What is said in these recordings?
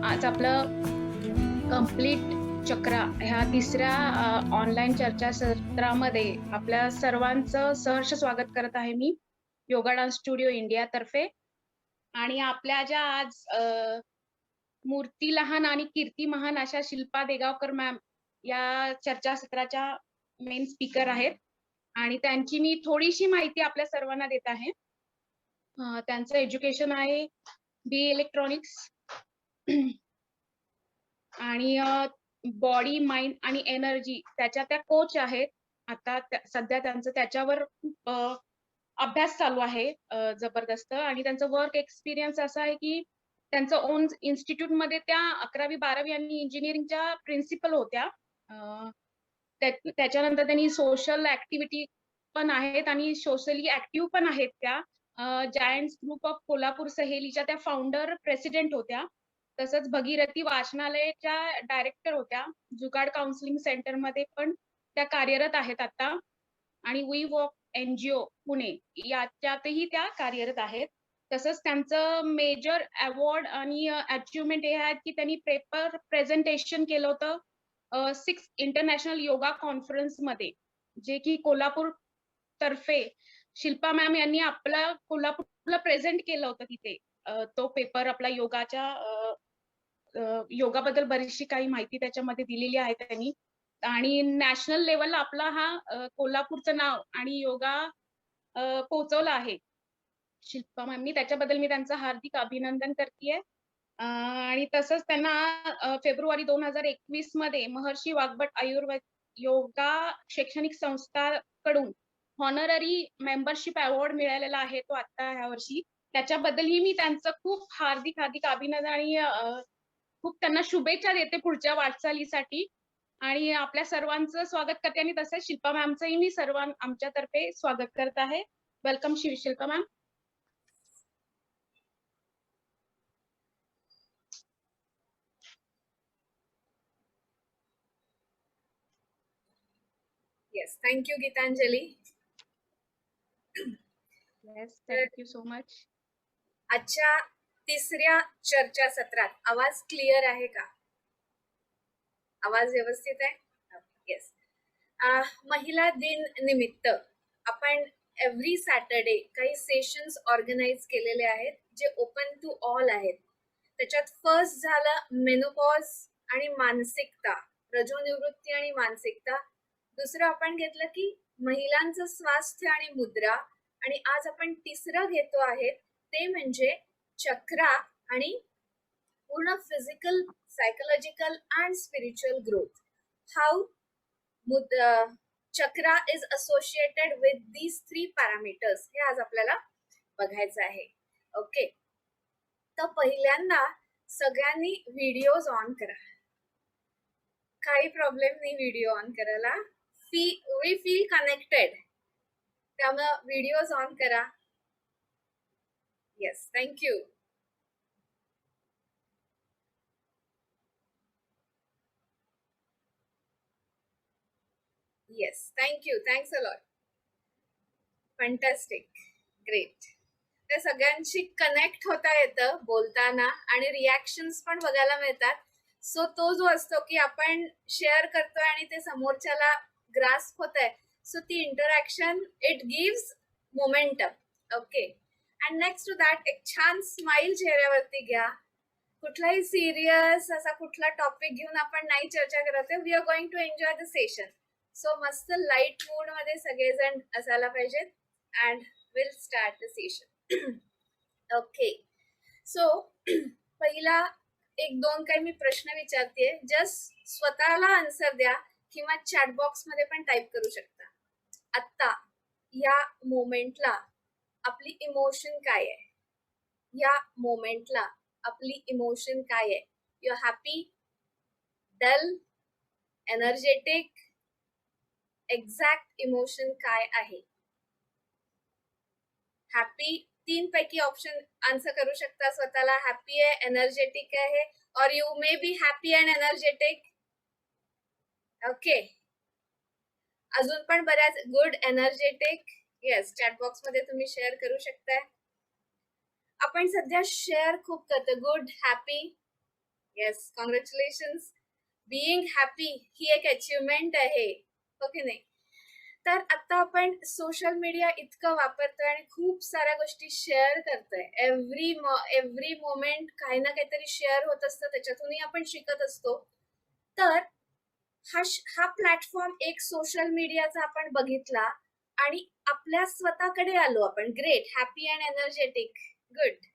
आज आपलं कंप्लीट चक्रा ह्या तिसऱ्या ऑनलाईन चर्चासत्रामध्ये आपल्या सर्वांचं सहर्ष स्वागत करत आहे मी योगा डान्स स्टुडिओ इंडिया तर्फे. आणि आपल्या ज्या आज मूर्ती लहान आणि कीर्ती महान अशा शिल्पा देगावकर मॅम या चर्चासत्राच्या मेन स्पीकर आहेत आणि त्यांची मी थोडीशी माहिती आपल्या सर्वांना देत आहे. त्यांचं एज्युकेशन आहे BA इलेक्ट्रॉनिक्स आणि बॉडी माइंड आणि एनर्जी त्याच्या त्या कोच आहेत. आता सध्या त्यांचं त्याच्यावर खूप अभ्यास चालू आहे जबरदस्त. आणि त्यांचं वर्क एक्सपिरियन्स असा आहे की त्यांचं ओन इन्स्टिट्यूट मध्ये त्या 11वी 12वी आणि इंजिनिअरिंगच्या प्रिन्सिपल होत्या. त्याच्यानंतर त्यांनी सोशल ऍक्टिव्हिटी पण आहेत आणि सोशली ऍक्टिव्ह पण आहेत. त्या जायंट्स ग्रुप ऑफ कोल्हापूर सहेलीच्या त्या फाउंडर प्रेसिडेंट होत्या. तसंच भगीरथी वाचनालयाच्या डायरेक्टर होत्या. जुगाड काउन्सिलिंग सेंटर मध्ये पण त्या कार्यरत आहेत आता. आणि वी वॉक NGO पुणे याच्यातही त्या कार्यरत आहेत. तसंच त्यांचं मेजर अवॉर्ड आणि अचिव्हमेंट हे आहेत की त्यांनी पेपर प्रेझेंटेशन केलं होतं 6 इंटरनॅशनल योगा कॉन्फरन्स मध्ये, जे की कोल्हापूर तर्फे शिल्पा मॅम यांनी आपला कोल्हापूरला प्रेझेंट केलं होतं तिथे. तो पेपर आपला योगाच्या योगाबद्दल बरीचशी काही माहिती त्याच्यामध्ये दिलेली आहे त्यांनी. आणि नॅशनल लेवलला आपला हा कोल्हापूरचं नाव आणि योगा पोहोचवलं आहे शिल्पा मॅमनी. त्याच्याबद्दल मी त्यांचं हार्दिक अभिनंदन करतेय. आणि तसंच त्यांना फेब्रुवारी 2021 मध्ये महर्षी वाग्भट आयुर्वेद योगा शैक्षणिक संस्थाकडून हॉनररी मेंबरशिप अवॉर्ड मिळालेला आहे तो आता ह्या वर्षी. त्याच्याबद्दलही मी त्यांचं खूप हार्दिक हार्दिक अभिनंदन आणि खूप त्यांना शुभेच्छा देते पुढच्या वाटचालीसाठी. आणि आपल्या सर्वांचं स्वागत करते आणि तसंच शिल्पा मॅमचंही मी आमच्यातर्फे स्वागत करत आहे. Welcome Shilpa ma'am. Yes, thank you, Gitanjali. Yes, thank you so much. आजच्या तिसऱ्या चर्चासत्रात आवाज क्लिअर आहे का? आवाज व्यवस्थित आहे? येस. महिला दिन निमित्त आपण एव्हरी सॅटरडे काही सेशन्स ऑर्गनाइज केलेले आहेत जे ओपन टू ऑल आहेत. त्याच्यात फर्स्ट झालं मेनोपॉज आणि मानसिकता, रजोनिवृत्ती आणि मानसिकता. दुसरं आपण घेतलं की महिलांचं स्वास्थ्य आणि मुद्रा. आणि आज आपण तिसरं घेतो आहे ते म्हणजे चक्रा आणि पूर्ण physical, psychological and spiritual growth. How chakra is associated with these 3 parameters हे आज आपल्याला बघायचं आहे. ओके, तर पहिल्यांदा सगळ्यांनी व्हिडिओज ऑन करा. काही प्रॉब्लेम नाही व्हिडिओ ऑन करायला. वी फील कनेक्टेड, त्यामुळे व्हिडिओज ऑन करा. Yes, thank you. Yes, thank you. Thanks a lot. Fantastic, great. त्या सगळ्यांशी कनेक्ट होता येतं बोलताना आणि रिॲक्शन्स पण बघायला मिळतात. सो तो जो असतो की आपण शेअर करतोय आणि ते समोरच्याला ग्रास्प होत आहे, सो ती interaction it gives momentum. Okay, and next to that एक छान स्माइल चेहऱ्यावरती घ्या. कुठलाही सिरियस असा कुठला टॉपिक घेऊन आपण नाही चर्चा करत आहे. We are going to enjoy the session. So मस्त लाईट मूड मध्ये सगळेजण असायला पाहिजेत. And will start the session. Okay, so पहिला 1-2 काही मी प्रश्न विचारते. जस्ट स्वतःला आन्सर द्या किंवा चॅट बॉक्स मध्ये पण टाईप करू शकता. आता या मोमेंटला आपली इमोशन काय आहे? या मोमेंटला आपली इमोशन काय आहे? You are happy, dull, energetic? Exact emotion काय आहे? हॅपी 3 पैकी ऑप्शन आन्सर करू शकता स्वतःला. हॅपी आहे, एनर्जेटिक आहे, और you may be happy and energetic. Okay, अजून पण बऱ्याच good, energetic. Yes, chat box मध्ये तुम्ही शेअर करू शकताय. आपण सध्या शेअर खूप करतो. Good, happy. Yes, congratulations. Being happy ही एक अचिव्हमेंट आहे, ओके नाही? तर आता आपण सोशल मीडिया इतकं वापरतोय आणि खूप साऱ्या गोष्टी शेअर करतोय. एव्हरी मोमेंट काही ना काहीतरी शेअर होत असतं, त्याच्यातूनही आपण शिकत असतो. तर हा प्लॅटफॉर्म एक सोशल मीडियाचा आपण बघितला आणि आपल्या स्वतःकडे आलो आपण. Great, happy and energetic, good.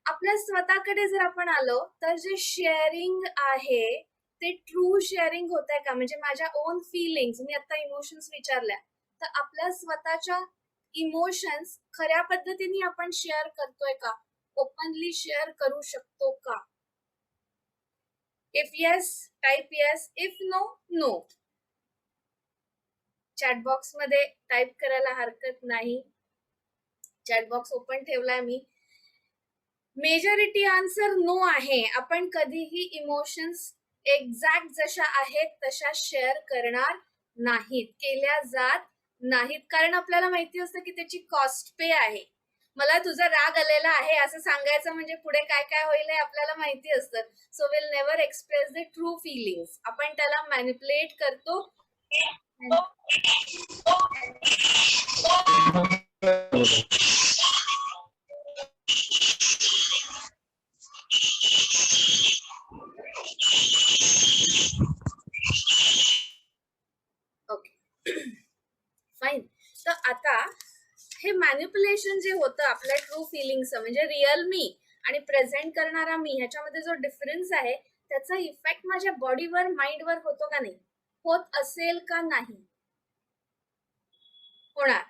आपल्या स्वतःकडे जर आपण आलो तर जे शेअरिंग आहे ते ट्रू शेअरिंग होत आहे का? म्हणजे माझ्या ओन फिलिंग्स, मी आता इमोशन्स विचारल्या, तर आपल्या स्वतःच्या इमोशन्स खऱ्या पद्धतीने आपण शेअर करतोय का? ओपनली शेअर करू शकतो का? If yes, type yes. If no, no. Chatbox मध्ये टाईप करायला हरकत नाही. चॅटबॉक्स ओपन ठेवलाय मी. मेजॉरिटी आन्सर नो आहे. आपण कधीही इमोशन्स एक्झॅक्ट जशा आहेत तशा शेअर करणार नाहीत, केल्या जात नाहीत, कारण आपल्याला माहिती असतं की त्याची कॉस्ट पे आहे. मला तुझा राग आलेला आहे असं सांगायचं म्हणजे पुढे काय काय होईल हे आपल्याला माहिती असतं. So will never express the true feelings. आपण त्याला मॅनिप्युलेट करतो. Okay, fine. तर आता हे मॅनिप्युलेशन जे होतं आपल्या ट्रू फिलिंग्स, म्हणजे रिअल मी आणि प्रेझेंट करणारा मी, ह्याच्यामध्ये जो डिफरन्स आहे त्याचा इफेक्ट माझ्या बॉडीवर, माइंडवर होतो का नाही? होत असेल का नाही? होणार.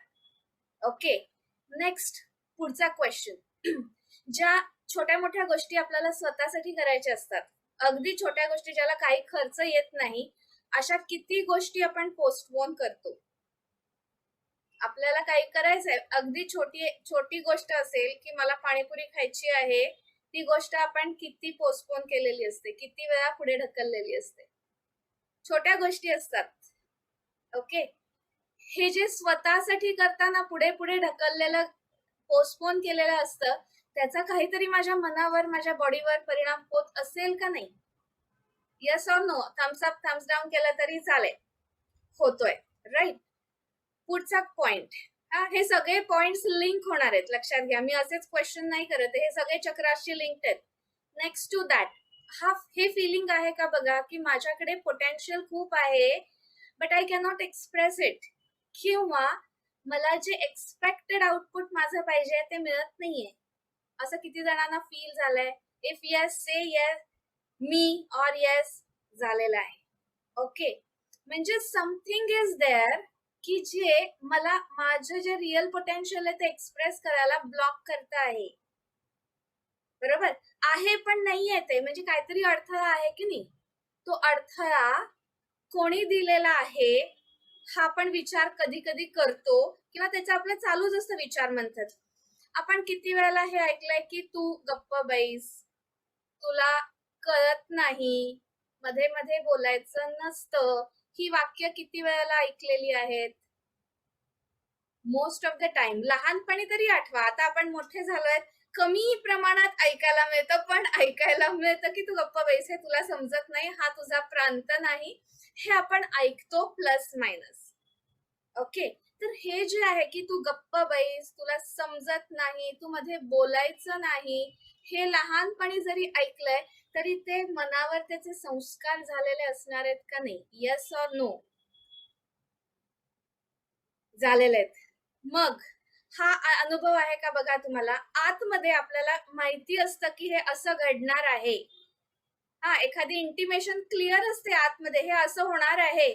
ओके, नेक्स्ट, पुढचा क्वेश्चन. ज्या छोट्या मोठ्या गोष्टी आपल्याला स्वतःसाठी करायच्या असतात, अगदी छोट्या गोष्टी ज्याला काही खर्च येत नाही, अशा किती गोष्टी आपण पोस्टपोन करतो? आपल्याला काही करायचंय, अगदी छोटी गोष्ट असेल की मला पाणीपुरी खायची आहे, ती गोष्ट आपण किती पोस्टपोन केलेली असते, किती वेळा पुढे ढकललेली असते. छोट्या गोष्टी असतात. ओके, हे जे स्वतःसाठी करताना पुढे पुढे ढकललेलं, पोस्टपोन केलेलं असतं, त्याचा काहीतरी माझ्या मनावर, माझ्या बॉडीवर परिणाम होत असेल का नाही? Yes or no? Thumbs up, thumbs down केलं तरी चालेल. होतोय, राईट? पुढचा पॉइंट. हे सगळे पॉइंट्स लिंक होणार आहेत, लक्षात घ्या. मी असेच क्वेश्चन नाही करत, हे सगळे चक्राशी लिंक्ड आहेत. नेक्स्ट टू दॅट, हे फिलिंग आहे का बघा की माझ्याकडे पोटेन्शियल खूप आहे but I cannot express it, किंवा मला जे एक्सपेक्टेड आउटपुट माझं पाहिजे ते मिळत नाहीये. असं किती जणांना फील झालंय? इफ येस, से येस, मी, और येस झालेलं आहे. ओके, म्हणजे समथिंग इज देअर की जे मला माझं जे रिअल पोटेन्शियल आहे ते एक्सप्रेस करायला ब्लॉक करत आहे. बरोबर आहे, पण नाहीये ते, म्हणजे काहीतरी अडथळा आहे की नाही? तो अडथळा कोणी दिलेला आहे हा आपण विचार कधी कधी करतो, किंवा त्याचा आपलं चालूच असतं विचार मंथन. आपण किती वेळेला हे ऐकलंय की तू गप्प बैस, तुला कळत नाही, मध्ये मध्ये बोलायचं नसतं. ही वाक्य किती वेळेला ऐकलेली आहेत? Most of the time. लहानपणी तरी आठवा, आता आपण मोठे झालोय, कमी प्रमाणात ऐकायला मिळतं, पण ऐकायला मिळतं की तू गप्प बैस, हे तुला समजत नाही, हा तुझा प्रांत नाही, हे आपण ऐकतो प्लस मायनस. ओके, तर हे जे आहे की तू गप्प बैस, तुला समजत नाही, तू मध्ये बोलायचं नाही, हे लहानपणी जरी ऐकलंय तरी ते मनावर त्याचे संस्कार झालेले असणार आहेत का नाही? Yes or no? झालेले आहेत. मग हा अनुभव आहे का बघा तुम्हाला? आतमध्ये आपल्याला माहिती असतं की हे असं घडणार आहे. एखादी इंटिमेशन क्लिअर असते आतमध्ये, हे असं होणार आहे,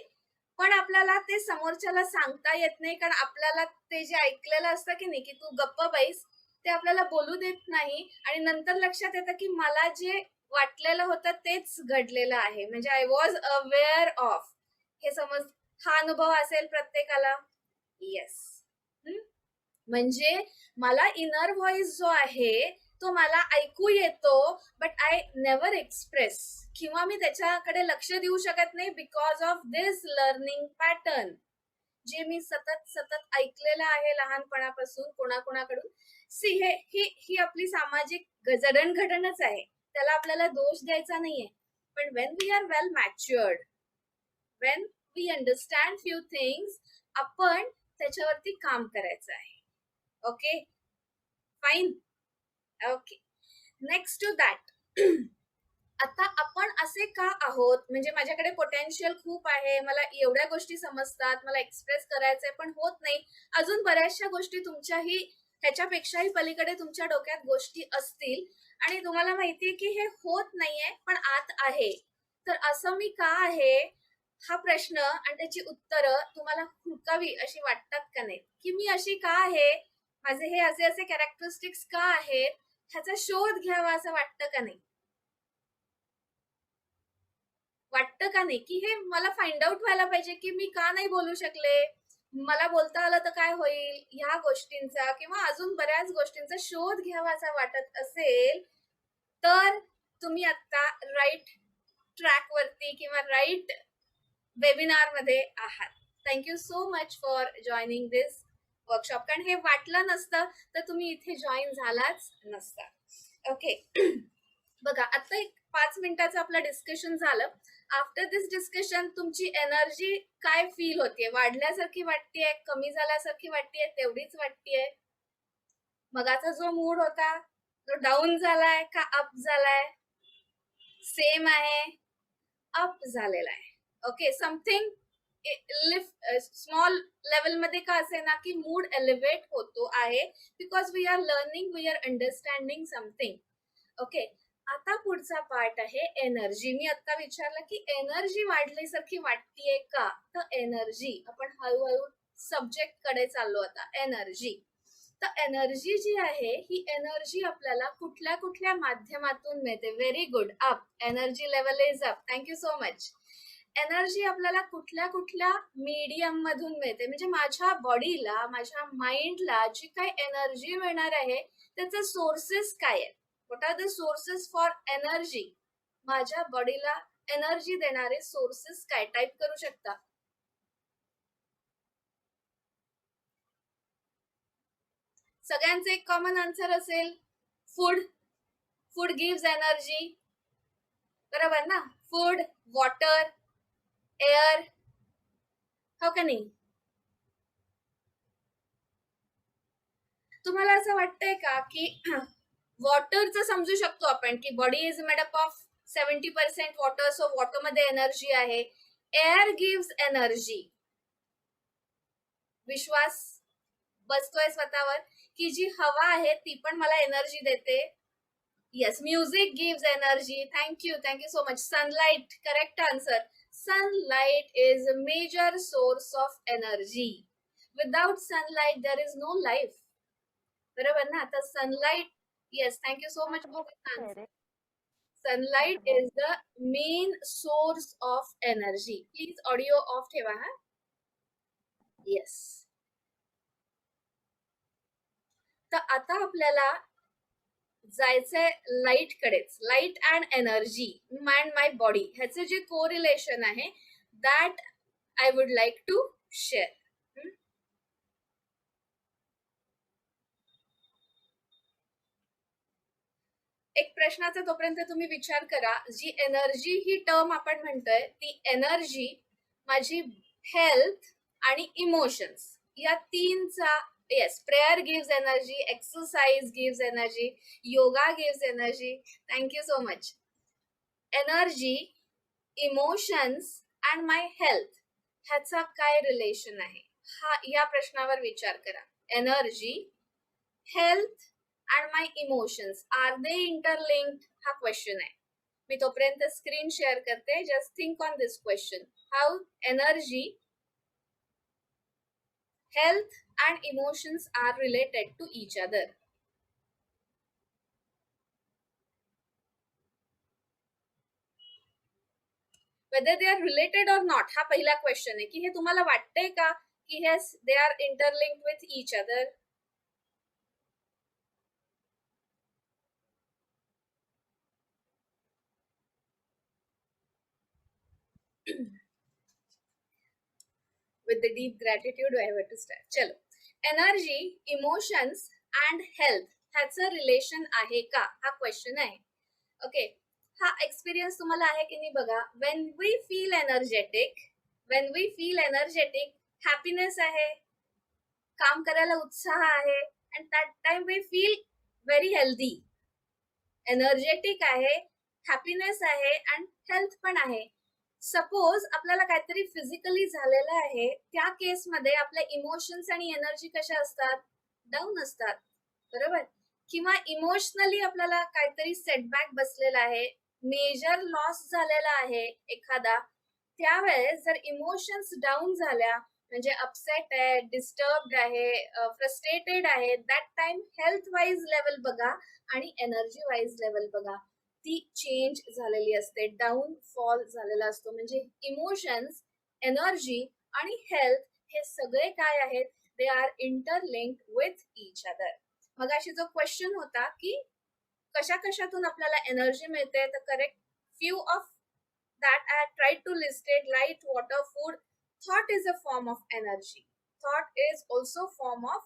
पण आपल्याला ते समोरच्याला सांगता येत नाही, कारण आपल्याला ते जे ऐकलेलं असतं की नाही की तू गप्प बैस, ते आपल्याला बोलू देत नाही. आणि नंतर लक्षात येतं की मला जे वाटलेलं होतं तेच घडलेलं आहे, म्हणजे आय वॉज अवेअर ऑफ. हे समज, हा अनुभव असेल प्रत्येकाला? येस. म्हणजे मला इनर व्हॉइस जो आहे तो मला ऐकू येतो, बट आय नेव्हर एक्सप्रेस, किंवा मी त्याच्याकडे लक्ष देऊ शकत नाही because of this learning pattern, जे मी सतत सतत ऐकलेलं आहे लहानपणापासून कोणाकोणाकडून. सी, ही आपली सामाजिक जडणघडणच आहे. त्याला आपल्याला दोष द्यायचा नाहीये. पण when we are well matured, when we understand few things, आपण त्याच्यावरती काम करायचं आहे. Okay, fine. Okay, next to that, आता आपण असे का आहोत, म्हणजे माझ्याकडे पोटेन्शियल खूप आहे, मला एवढ्या गोष्टी समजतात, मला एक्सप्रेस करायचंय पण होत नाही. अजून बऱ्याचशा गोष्टी तुमच्याही ह्याच्यापेक्षाही पलीकडे तुमच्या डोक्यात गोष्टी असतील आणि तुम्हाला माहितीये की हे होत नाहीये पण आत आहे. तर असं मी का आहे हा प्रश्न आणि त्याची उत्तरं तुम्हाला हुडकावी अशी वाटतात का नाही, की मी अशी का आहे, माझे हे असे असे कॅरेक्टरिस्टिक्स का आहेत, ह्याचा शोध घ्यावा असं वाटतं का नाही? वाटतं का नाही की हे मला फाइंड आउट व्हायला पाहिजे की मी का नाही बोलू शकले, मला बोलता आलं तर काय होईल, ह्या गोष्टींचा किंवा अजून बऱ्याच गोष्टींचा शोध घ्यावा असा वाटत असेल तर तुम्ही आता राईट ट्रॅक वरती किंवा राईट वेबिनार मध्ये आहात. Thank you so much for joining this workshop. कारण हे वाटलं नसतं तर तुम्ही इथे जॉईन झालाच नसता. ओके, बघा आता एक 5 मिनिटाचं आपलं डिस्कशन झालं. आफ्टर दिस डिस्कशन तुमची एनर्जी काय फील होतीये, वाढल्यासारखी वाटतेय, कमी झाल्यासारखी वाटतेय, तेवढीच वाटतेय? मगाचा जो मूड होता तो डाऊन झालाय का अप झालाय, सेम आहे, अप झालेला आहे? ओके, समथिंग स्मॉल लेवल मध्ये का असे ना की मूड एलिव्हेट होतो आहे, because we are learning, we are understanding something. Okay, आता पुढचा पार्ट आहे एनर्जी. मी आता विचारलं की एनर्जी वाढल्यासारखी वाटतेय का, तर एनर्जी आपण हळूहळू सब्जेक्ट कडे चाललो आता. एनर्जी, तर एनर्जी जी आहे ही एनर्जी आपल्याला कुठल्या कुठल्या माध्यमातून मिळते? Very good, up, energy level is up, thank you so much. Energy आपल्याला कुठल्या कुठल्या मीडियम मधून मिळते, म्हणजे माझ्या बॉडीला, माझ्या माइंडला जी काही एनर्जी मिळणार आहे त्याचे सोर्सेस काय आहेत? What are the sources for energy? माझ्या बॉडीला एनर्जी देणारे सोर्सेस काय? टाईप करू शकता. सगळ्यांचे एक कॉमन आन्सर असेल, फूड. फूड गिव्स एनर्जी, बरोबर ना? फूड, वॉटर, एअर, हो का नाही? तुम्हाला असं वाटतंय का की वॉटरचं समजू शकतो आपण की body is made up of 70% water, so water मध्ये एनर्जी आहे. Air gives energy. विश्वास बसतोय स्वतःवर की जी हवा आहे ती पण मला एनर्जी देते? Yes. Music gives energy, thank you so much. Sunlight, correct answer. Sunlight is a major source of energy. Without sunlight there is no life, बरोबर ना? आता sunlight, yes, thank you so much for this answer. Sunlight is the main source of energy. Please audio off ठेवा हा. Yes. तर आता आपल्याला जायचंय light कडेच. Light and energy, and my body, ह्याचे जे कोरिलेशन आहे that I would like to share. एक प्रश्नाचा तोपर्यंत तुम्ही विचार करा. जी एनर्जी ही टर्म आपण म्हणतोय ती एनर्जी माझी हेल्थ आणि इमोशन्स या तीनचा, yes, prayer gives energy, exercise gives energy, yoga gives energy, thank you so much. Energy, emotions and my health ह्याचा काय रिलेशन आहे हा, या प्रश्नावर विचार करा. एनर्जी, हेल्थ and my emotions, are they interlinked? हा क्वेश्चन आहे. मी तोपर्यंत स्क्रीन शेअर करते. Just think on this question. How energy, health and emotions are related to each other? Whether they are related or not, हा पहिला क्वेश्चन आहे की हे तुम्हाला वाटतंय का की yes they are interlinked with each other? With the deep gratitude I have to start. चलो, एनर्जी, इमोशन्स अँड हेल्थ ह्याचं रिलेशन आहे का हा क्वेश्चन आहे. ओके, हा एक्सपिरियन्स तुम्हाला आहे की नाही बघा. When we feel energetic, happiness आहे, काम करायला उत्साह आहे, and that time we feel very healthy. Energetic आहे, हॅपीनेस आहे अँड हेल्थ पण आहे. सपोज आपल्याला काहीतरी फिजिकली झालेलं आहे, त्या केसमध्ये आपले इमोशन्स आणि एनर्जी कशा असतात? डाऊन असतात, बरोबर? किंवा इमोशनली आपल्याला काहीतरी सेटबॅक बसलेला आहे, मेजर लॉस झालेला आहे एखादा, त्यावेळेस जर इमोशन्स डाऊन झाल्या, म्हणजे अपसेट आहे, डिस्टर्ब्ड आहे, फ्रस्ट्रेटेड आहे, that time health wise level बघा आणि एनर्जी वाईज लेवल बघा, ती चेंज झालेली असते, डाऊन फॉल झालेला असतो. म्हणजे इमोशन्स, एनर्जी आणि हेल्थ हे सगळे काय आहेत? They are interlinked with each other. मग अशी जो क्वेश्चन होता की कशा कशातून आपल्याला एनर्जी मिळते, तर correct few of that I tried to list it: light, water, food. Thought is a form of energy. Thought is also form of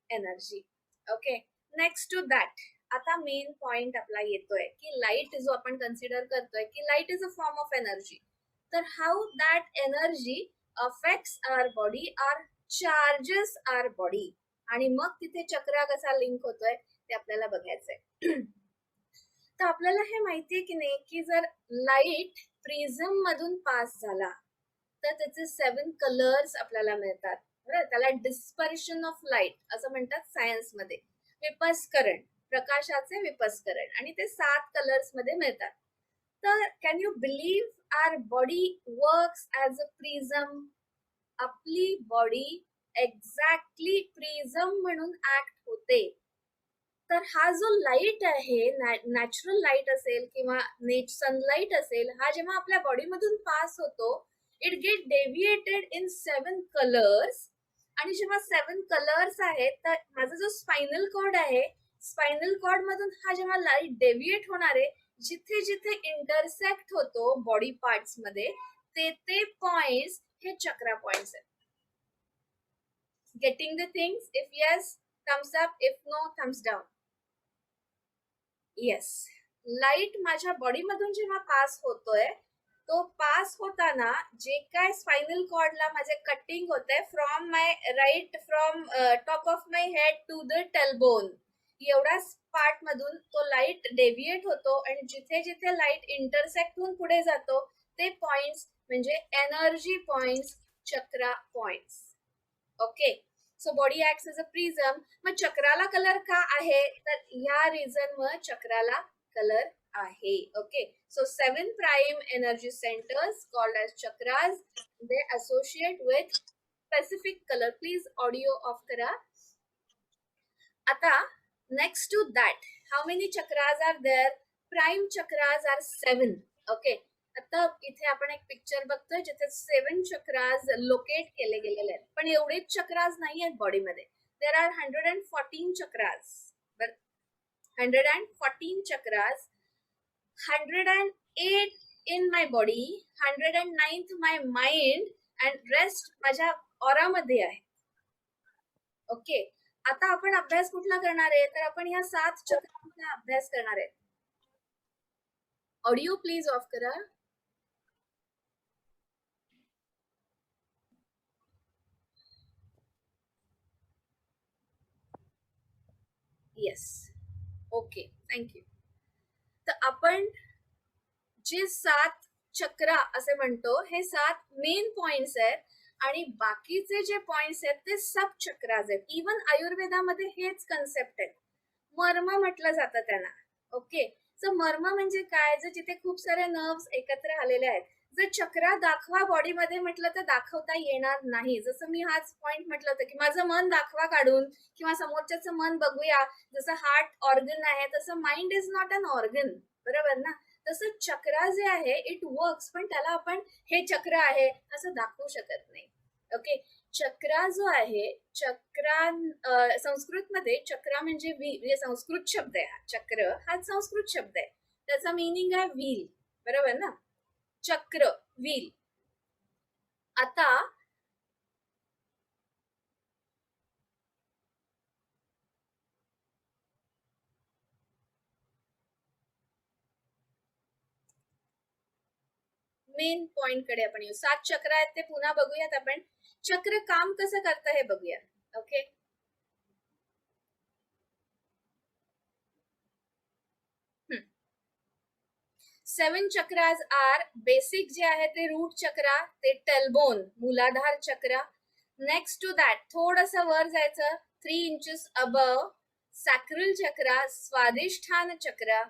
energy. Okay. Next to that, आता मेन पॉइंट आपला येतोय की light जो आपण consider करतोय की light is a form of energy. तर how that energy affects our body or charges our body, आणि मग तिथे चक्रा कसा लिंक होतोय ते आपल्याला बघायचंय. तर आपल्याला हे माहितीये की नाही की जर लाईट प्रिझम मधून पास झाला तर त्याचे 7 कलर्स आपल्याला मिळतात. बरोबर, त्याला डिस्पर्शन ऑफ लाईट असं म्हणतात सायन्स मध्ये. विपस्करण, प्रकाशाचे विपस्करण, आणि ते 7 कलर्स मध्ये मिळतात. तर can you believe our body works as a prism? आपली बॉडी एक्झॅक्टली प्रिझम म्हणून ऍक्ट होते. तर हा जो लाईट आहे, नॅचरल लाईट असेल किंवा सनलाईट असेल, हा जेव्हा आपल्या बॉडीमधून पास होतो, इट गेट डेव्हिएटेड इन 7 कलर्स. आणि जेव्हा 7 कलर्स आहेत, तर माझा जो स्पायनल कॉर्ड आहे, स्पायनल कॉर्ड मधून हा जेव्हा लाईट डेव्हिएट होणार आहे, जिथे जिथे इंटरसेक्ट होतो बॉडी पार्ट्स मध्ये, ते पॉइंट्स हे चक्रा पॉइंट्स आहेत. Getting the things? If yes, thumbs up. If no, thumbs down. Yes, light माझ्या बॉडीमधून जेव्हा पास होतोय, तो पास होताना जे काय स्पायनल कॉर्डला माझे कटिंग होतंय from my right, from top of my head to the tailbone, एवढ्याच पार्ट मधून तो लाईट डेव्हिएट होतो, आणि जिथे जिथे लाईट इंटरसेक्ट होऊन पुढे जातो ते पॉइंट्स म्हणजे energy points, chakra points. Okay, so body acts as a prism. मग चक्राला कलर का आहे? तर ह्या रिझन मुळे चक्राला कलर आहे. Okay, so 7 prime energy centres called as chakras, they associate with specific colour. Please audio off करा. आता next to that, how many chakras are there? Prime chakras are 7. Okay, आता इथे आपण एक पिक्चर बघतोय जिथे 7 चक्रास लोकेट केले गेलेले आहेत, पण एवढेच चक्रास नाही आहेत बॉडीमध्ये. There are 114 chakras. 114 chakras, 108 in my body, 109th my mind, and rest माझ्या ऑरामध्ये आहे. ओके, आता आपण अभ्यास कुठला करणार आहे? तर आपण ह्या 7 चक्रांचा अभ्यास करणार आहे. ऑडिओ प्लीज ऑफ करा. Yes, okay, thank you. तर आपण जे 7 चक्रा असे म्हणतो, हे 7 मेन पॉइंट्स आहेत, आणि बाकीचे जे पॉइंट्स आहेत ते सब चक्रास आहेत. इवन आयुर्वेदामध्ये हेच कन्सेप्ट आहे, मर्म म्हटलं जातं त्यांना. ओके, सो मर्म म्हणजे काय? जर जिथे खूप सारे नर्व्स एकत्र आलेले आहेत, जर चक्रा दाखवा बॉडीमध्ये म्हटलं तर दाखवता येणार नाही. जसं मी हाच पॉइंट म्हटलं होतं की माझं मन दाखवा काढून, किंवा समोरच्याचं मन बघूया. जसं हार्ट ऑर्गन आहे तसं mind is not an organ, बरोबर ना? तसं चक्रा जे आहे इट वर्क्स, पण त्याला आपण हे चक्र आहे असं दाखवू शकत नाही. ओके, चक्रा जो आहे, चक्रा संस्कृत मध्ये चक्रा म्हणजे संस्कृत शब्द आहे. चक्र हा संस्कृत शब्द आहे, त्याचा मीनिंग आहे व्हील, बरोबर ना? चक्र, व्हील. आता मेन पॉइंट कडे आपण येऊ. 7 चक्र आहेत ते पुन्हा बघूयात आपण. चक्र काम कसं करतं हे बघूया. ओके, 7 चक्रास आर बेसिक जे आहे ते रूट चक्रा, ते टेलबोन मूलाधार चक्र. नेक्स्ट टू दॅट थोडस वर जायचं 3 इंचेस अबव सॅक्रल चक्र, स्वादिष्ठान चक्र.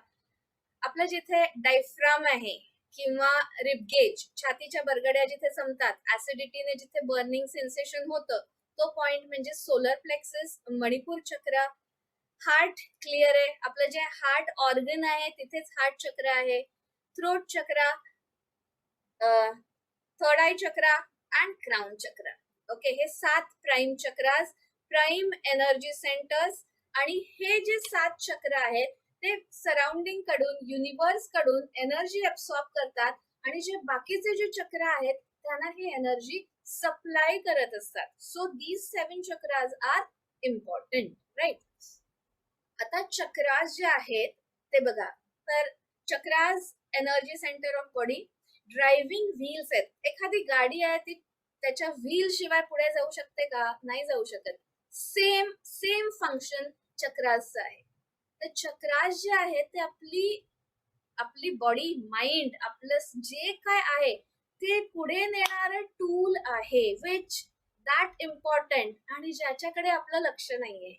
आपलं जिथे डायफ्राम आहे किंवा रिबगेज, छातीच्या बरगड्या जिथे संपतात, ऍसिडिटीने जिथे बर्निंग सेन्सेशन होतं, तो पॉइंट म्हणजे सोलर प्लेक्सस, मणिपूर चक्र. हार्ट क्लिअर आहे, आपलं जे हार्ट ऑर्गन आहे तिथेच हार्ट चक्र आहे. थ्रोट चक्र, थर्ड आय चक्र अँड क्राउन चक्र. ओके, हे 7 prime chakras, prime energy centres. आणि हे जे 7 चक्र आहेत ते सराउंडिंग कडून, युनिवर्स कडून एनर्जी ऍब्सॉर्ब करतात आणि जे बाकीचे जे चक्र आहेत त्यांना हे एनर्जी सप्लाय करत असतात. So these 7 chakras are important, right. आता चक्रास जे आहेत ते बघा, तर chakras energy centre of body, driving wheels आहेत. एखादी गाडी आहे ती त्याच्या व्हील शिवाय पुढे जाऊ शकते का? नाही जाऊ शकत. सेम फंक्शन चक्रासचं आहे. तर चक्रास जे आहे ते आपली बॉडी, माइंड, आपलं जे काय आहे ते पुढे नेणारं टूल आहे, विच दॅट इम्पॉर्टंट आणि ज्याच्याकडे आपलं लक्ष नाहीये.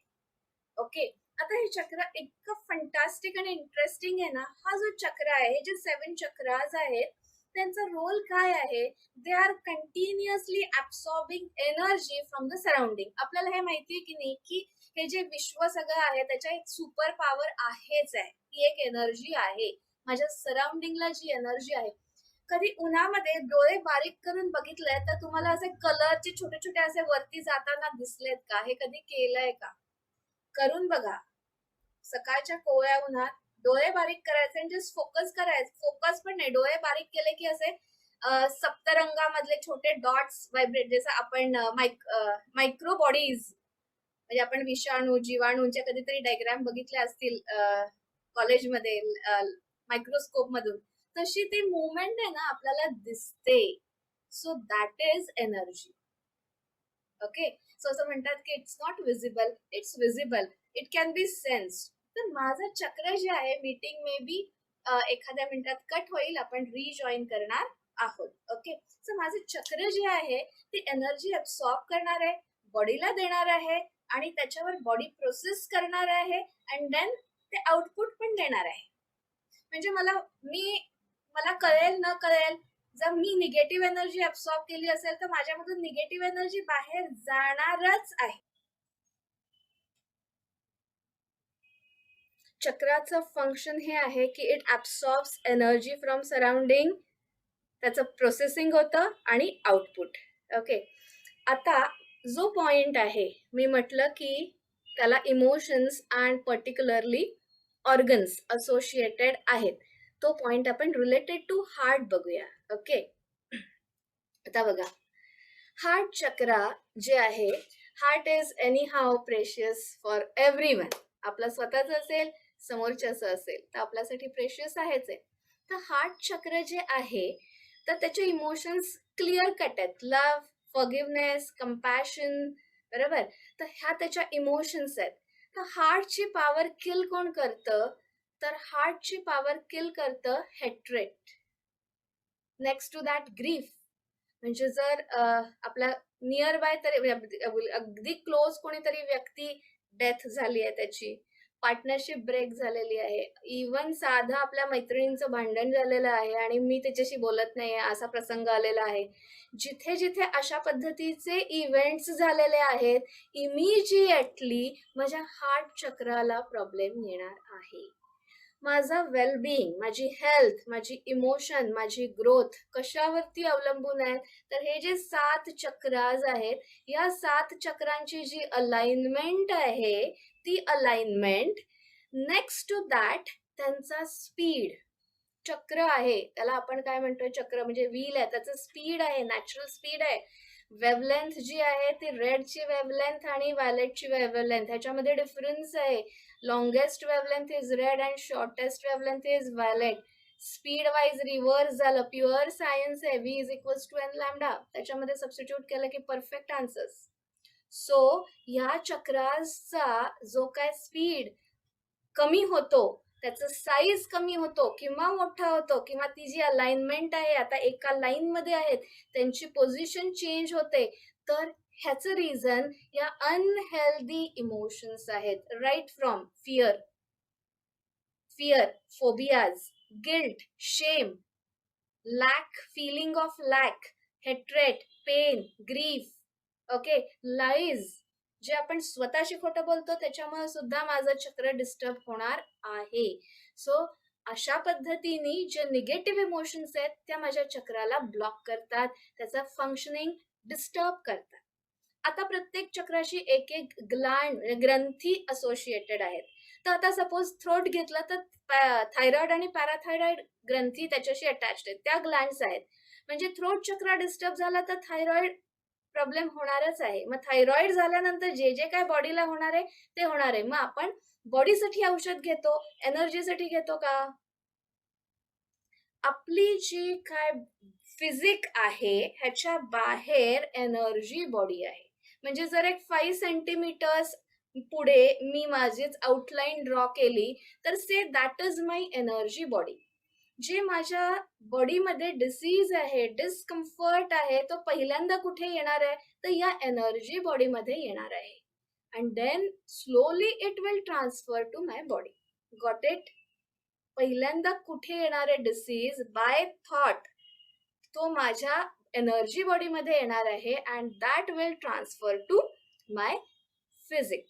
ओके, आता हे चक्र इतकं फंटास्टिक आणि इंटरेस्टिंग आहे ना. हा जो चक्र आहे, हे जे 7 चक्रास आहेत त्यांचा रोल काय आहे? They are continuously absorbing energy from the surrounding. आपल्याला हे माहितीये की नाही की हे जे विश्व सगळं आहे त्याच्या एक सुपर पॉवर आहेच आहे, ती एक एनर्जी आहे. माझ्या सराउंडिंगला जी एनर्जी आहे, कधी उन्हामध्ये डोळे बारीक करून बघितलंय तर तुम्हाला असे कलरचे छोटे छोटे असे वरती जाताना दिसलेत का? हे कधी केलंय का? करून बघा. सकाळच्या कोवळ्या उन्हात डोळे बारीक करायचे आणि जस्ट फोकस करायचं. फोकस पण नाही, डोळे बारीक केले की असे सप्तरंगामधले छोटे डॉट्स व्हायब्रेट, जसं आपण मायक्रो बॉडीज, म्हणजे आपण विषाणू, जीवाणूंच्या कधीतरी डायग्राम बघितल्या असतील कॉलेजमध्ये मायक्रोस्कोप मधून, तशी ती मुवमेंट आहे ना आपल्याला दिसते. So that is energy. Okay, so असं म्हणतात की it's not visible, it's visible, it can be sensed. तर माझं चक्र जे आहे, मीटिंग मे बी एखाद्या मिनिटात कट होईल, आपण रिजॉईन करणार आहोत. ओके, सो माझं चक्र जे आहे ते एनर्जी ऍब्सॉर्ब करणार आहे, बॉडीला देणार आहे आणि त्याच्यावर बॉडी प्रोसेस करणार आहे अँड देन ते आउटपुट पण देणार आहे. म्हणजे मला कळेल न कळेल, जर मी निगेटिव्ह एनर्जी ऍब्सॉर्ब केली असेल तर माझ्यामधून निगेटिव्ह एनर्जी बाहेर जाणारच आहे. चक्राचं फंक्शन हे आहे की इट ऍब्सॉर्ब्स एनर्जी फ्रॉम सराउंडिंग, त्याचं प्रोसेसिंग होतं आणि आउटपुट. ओके, आता जो पॉइंट आहे, मी म्हटलं की त्याला emotions and particularly organs associated आहेत. तो पॉइंट आपण रिलेटेड टू हार्ट बघूया. ओके, आता बघा, हार्ट चक्र जे आहे, heart is anyhow precious for everyone. आपलं स्वतःच असेल, समोरच्याचं असेल, तर आपल्यासाठी प्रेशियस आहेच आहे. तर हार्ट चक्र जे आहे तर त्याचे इमोशन्स क्लिअर कट आहेत. लव्ह, फॉरगिव्हनेस, कंपॅशन, बरोबर. तर ह्या त्याच्या इमोशन्स आहेत. तर हार्टची पॉवर किल कोण करतं? तर हार्टची पॉवर किल करतं hatred. Next to that grief. म्हणजे जर आपल्या नियर बाय तरी अगदी क्लोज कोणीतरी व्यक्ती डेथ झाली आहे, त्याची पार्टनरशिप ब्रेक झालेली आहे, इवन साधं आपल्या मैत्रिणींचं भांडण झालेलं आहे आणि मी त्याच्याशी बोलत नाहीये, असा प्रसंग आलेला आहे. जिथे जिथे अशा पद्धतीचे इव्हेंट्स झालेले आहेत, इमिजिएटली माझ्या हार्ट चक्राला प्रॉब्लेम येणार आहे. माझं वेलबिंग, माझी हेल्थ, माझी इमोशन, माझी ग्रोथ कशावरती अवलंबून आहे? तर हे जे 7 चक्रास आहेत, या 7 चक्रांची जी अलाइनमेंट आहे, ती अलाइनमेंट, नेक्स्ट टू दॅट त्यांचा स्पीड. चक्र आहे त्याला आपण काय म्हणतोय? चक्र म्हणजे व्हील आहे, त्याचं स्पीड आहे, नॅचरल स्पीड आहे. वेवलेंथ जी आहे ती रेडची वेवलेंथ आणि व्हायलेटची वेवलेंथ, ह्याच्यामध्ये डिफरन्स आहे. Longest wavelength is red and shortest wavelength is violet. Speed wise reverse झालं, प्युअर सायन्स आहे, v is equals to n lambda, त्याच्यामध्ये सबस्टिट्यूट केलं की परफेक्ट आन्सर्स. सो ह्या चक्राचा जो काय स्पीड कमी होतो, त्याचं साईज कमी होतो किंवा मोठा होतो, किंवा ती जी अलाइनमेंट आहे, आता एका लाईन मध्ये आहेत, त्यांची पोझिशन चेंज होते, तर ह्याचं रिझन या अनहेल्दी इमोशन्स आहेत. Right from fear, phobias, guilt, shame, lack, feeling of lack, hatred, pain, grief, okay, lies, जे आपण स्वतःशी खोटं बोलतो त्याच्यामुळे सुद्धा माझं चक्र डिस्टर्ब होणार आहे. सो अशा पद्धतीने जे निगेटिव्ह इमोशन्स आहेत त्या माझ्या चक्राला ब्लॉक करतात, त्याचा फंक्शनिंग डिस्टर्ब करतात. आता प्रत्येक चक्राशी एक एक ग्रंथी असोसिएटेड आहेत. तर आता सपोज थ्रोट घेतला तर थायरॉइड आणि पॅराथायरॉइड ग्रंथी त्याच्याशी अटॅच्ड आहेत, त्या ग्लँड्स आहेत. म्हणजे थ्रोट चक्र डिस्टर्ब झाला तर थायरॉइड प्रॉब्लेम होणारच आहे. मग थायरॉइड झाल्यानंतर जे जे काय बॉडीला होणार आहे ते होणार आहे. मग आपण बॉडीसाठी औषध घेतो, एनर्जीसाठी घेतो का? आपली जी काय फिजिक आहे ह्याच्या बाहेर एनर्जी बॉडी आहे. म्हणजे जर एक 5 सेंटीमीटर्स पुढे मी माझीच आउटलाईन ड्रॉ केली तर say that is my energy body. जे माझ्या बॉडीमध्ये डिसीज आहे, डिस्कम्फर्ट आहे, तो पहिल्यांदा कुठे येणार आहे तर या एनर्जी बॉडीमध्ये येणार आहे. And then slowly it will transfer to my body. Got it? पहिल्यांदा कुठे येणार आहे डिसीज? Bye thought. तो माझ्या एनर्जी बॉडीमध्ये येणार आहे and that will transfer to my physique.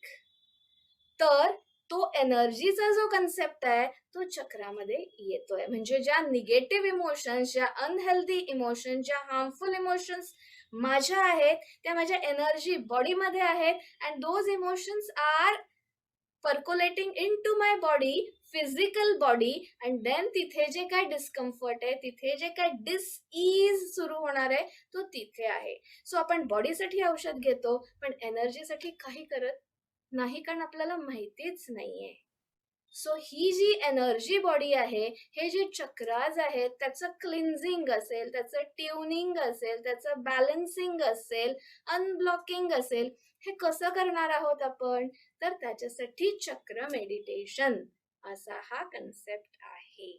तर तो एनर्जीचा जो कन्सेप्ट आहे तो चक्रामध्ये येतोय. म्हणजे ज्या निगेटिव्ह इमोशन्स, ज्या अनहेल्दी इमोशन्स, ज्या हार्मफुल इमोशन्स माझ्या आहेत त्या माझ्या एनर्जी बॉडीमध्ये आहेत and those emotions are percolating into my body, physical body, and then तिथे जे काय डिस्कम्फर्ट आहे, तिथे जे काय डिसईज सुरू होणार आहे तो तिथे आहे. सो आपण बॉडीसाठी औषध घेतो पण एनर्जीसाठी काही करत नाही, कारण आपल्याला माहितीच नाहीये. सो ही जी एनर्जी बॉडी आहे, हे जे चक्राज आहेत त्याचं क्लिन्झिंग असेल, त्याचं ट्युनिंग असेल, त्याचं बॅलन्सिंग असेल, अनब्लॉकिंग असेल, हे कसं करणार आहोत आपण? तर त्याच्यासाठी चक्र मेडिटेशन असा हा कन्सेप्ट आहे.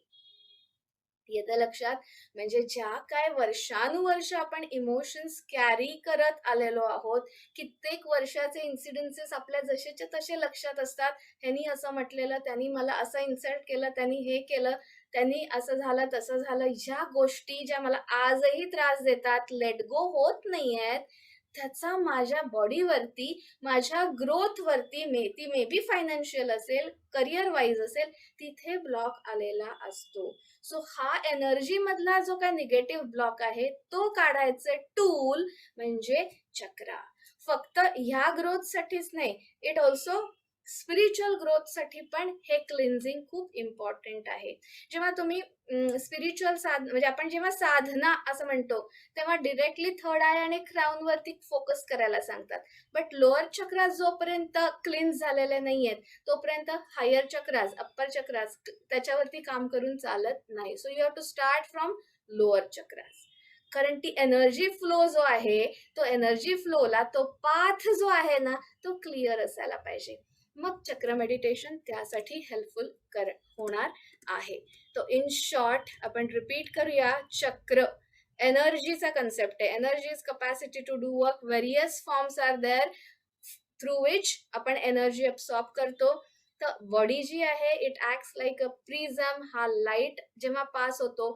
येतं लक्षात? म्हणजे ज्या काय वर्षानुवर्ष आपण इमोशन्स कॅरी करत आलेलो आहोत, कित्येक वर्षाचे इन्सिडेन्सेस आपल्या जसेच्या तसे लक्षात असतात. ह्यांनी असं म्हटलेलं, त्यांनी मला असं इन्सल्ट केलं, त्यांनी हे केलं, त्यांनी असं झालं, तसं झालं. ह्या गोष्टी ज्या मला आजही त्रास देतात, लेट गो होत नाहीयेत, त्याचा माझ्या बॉडीवरती, माझ्या ग्रोथवरती, ती मे बी फायनान्शियल असेल, करिअर वाईज असेल, तिथे ब्लॉक आलेला असतो. सो हा एनर्जी मधला जो काय निगेटिव्ह ब्लॉक आहे तो काढायचं टूल म्हणजे चक्रा. फक्त ह्या ग्रोथसाठीच नाही, इट ऑल्सो स्पिरिच्युअल ग्रोथसाठी पण हे क्लिन्झिंग खूप इम्पॉर्टंट आहे. जेव्हा तुम्ही स्पिरिच्युअल म्हणजे आपण जेव्हा साधना असं म्हणतो तेव्हा डिरेक्टली थर्ड आय आणि क्राऊन वरती फोकस करायला सांगतात. बट लोअर चक्रास जोपर्यंत क्लिन्स झालेले नाहीयेत तोपर्यंत हायर चक्रास, अप्पर चक्रास त्याच्यावरती काम करून चालत नाही. So you have to start from lower chakras. कारण ती एनर्जी फ्लो जो आहे तो एनर्जी फ्लोला तो पाथ जो आहे ना तो क्लिअर असायला पाहिजे. मग चक्र मेडिटेशन त्यासाठी हेल्पफुल होणार आहे. तो इन शॉर्ट आपण रिपीट करूया. चक्र एनर्जीचा कन्सेप्ट आहे. Energy is capacity to do work. Various forms are there through which आपण एनर्जी अब्सॉर्ब करतो. तर बॉडी जी आहे it acts like a prism. हा लाईट जेव्हा पास होतो,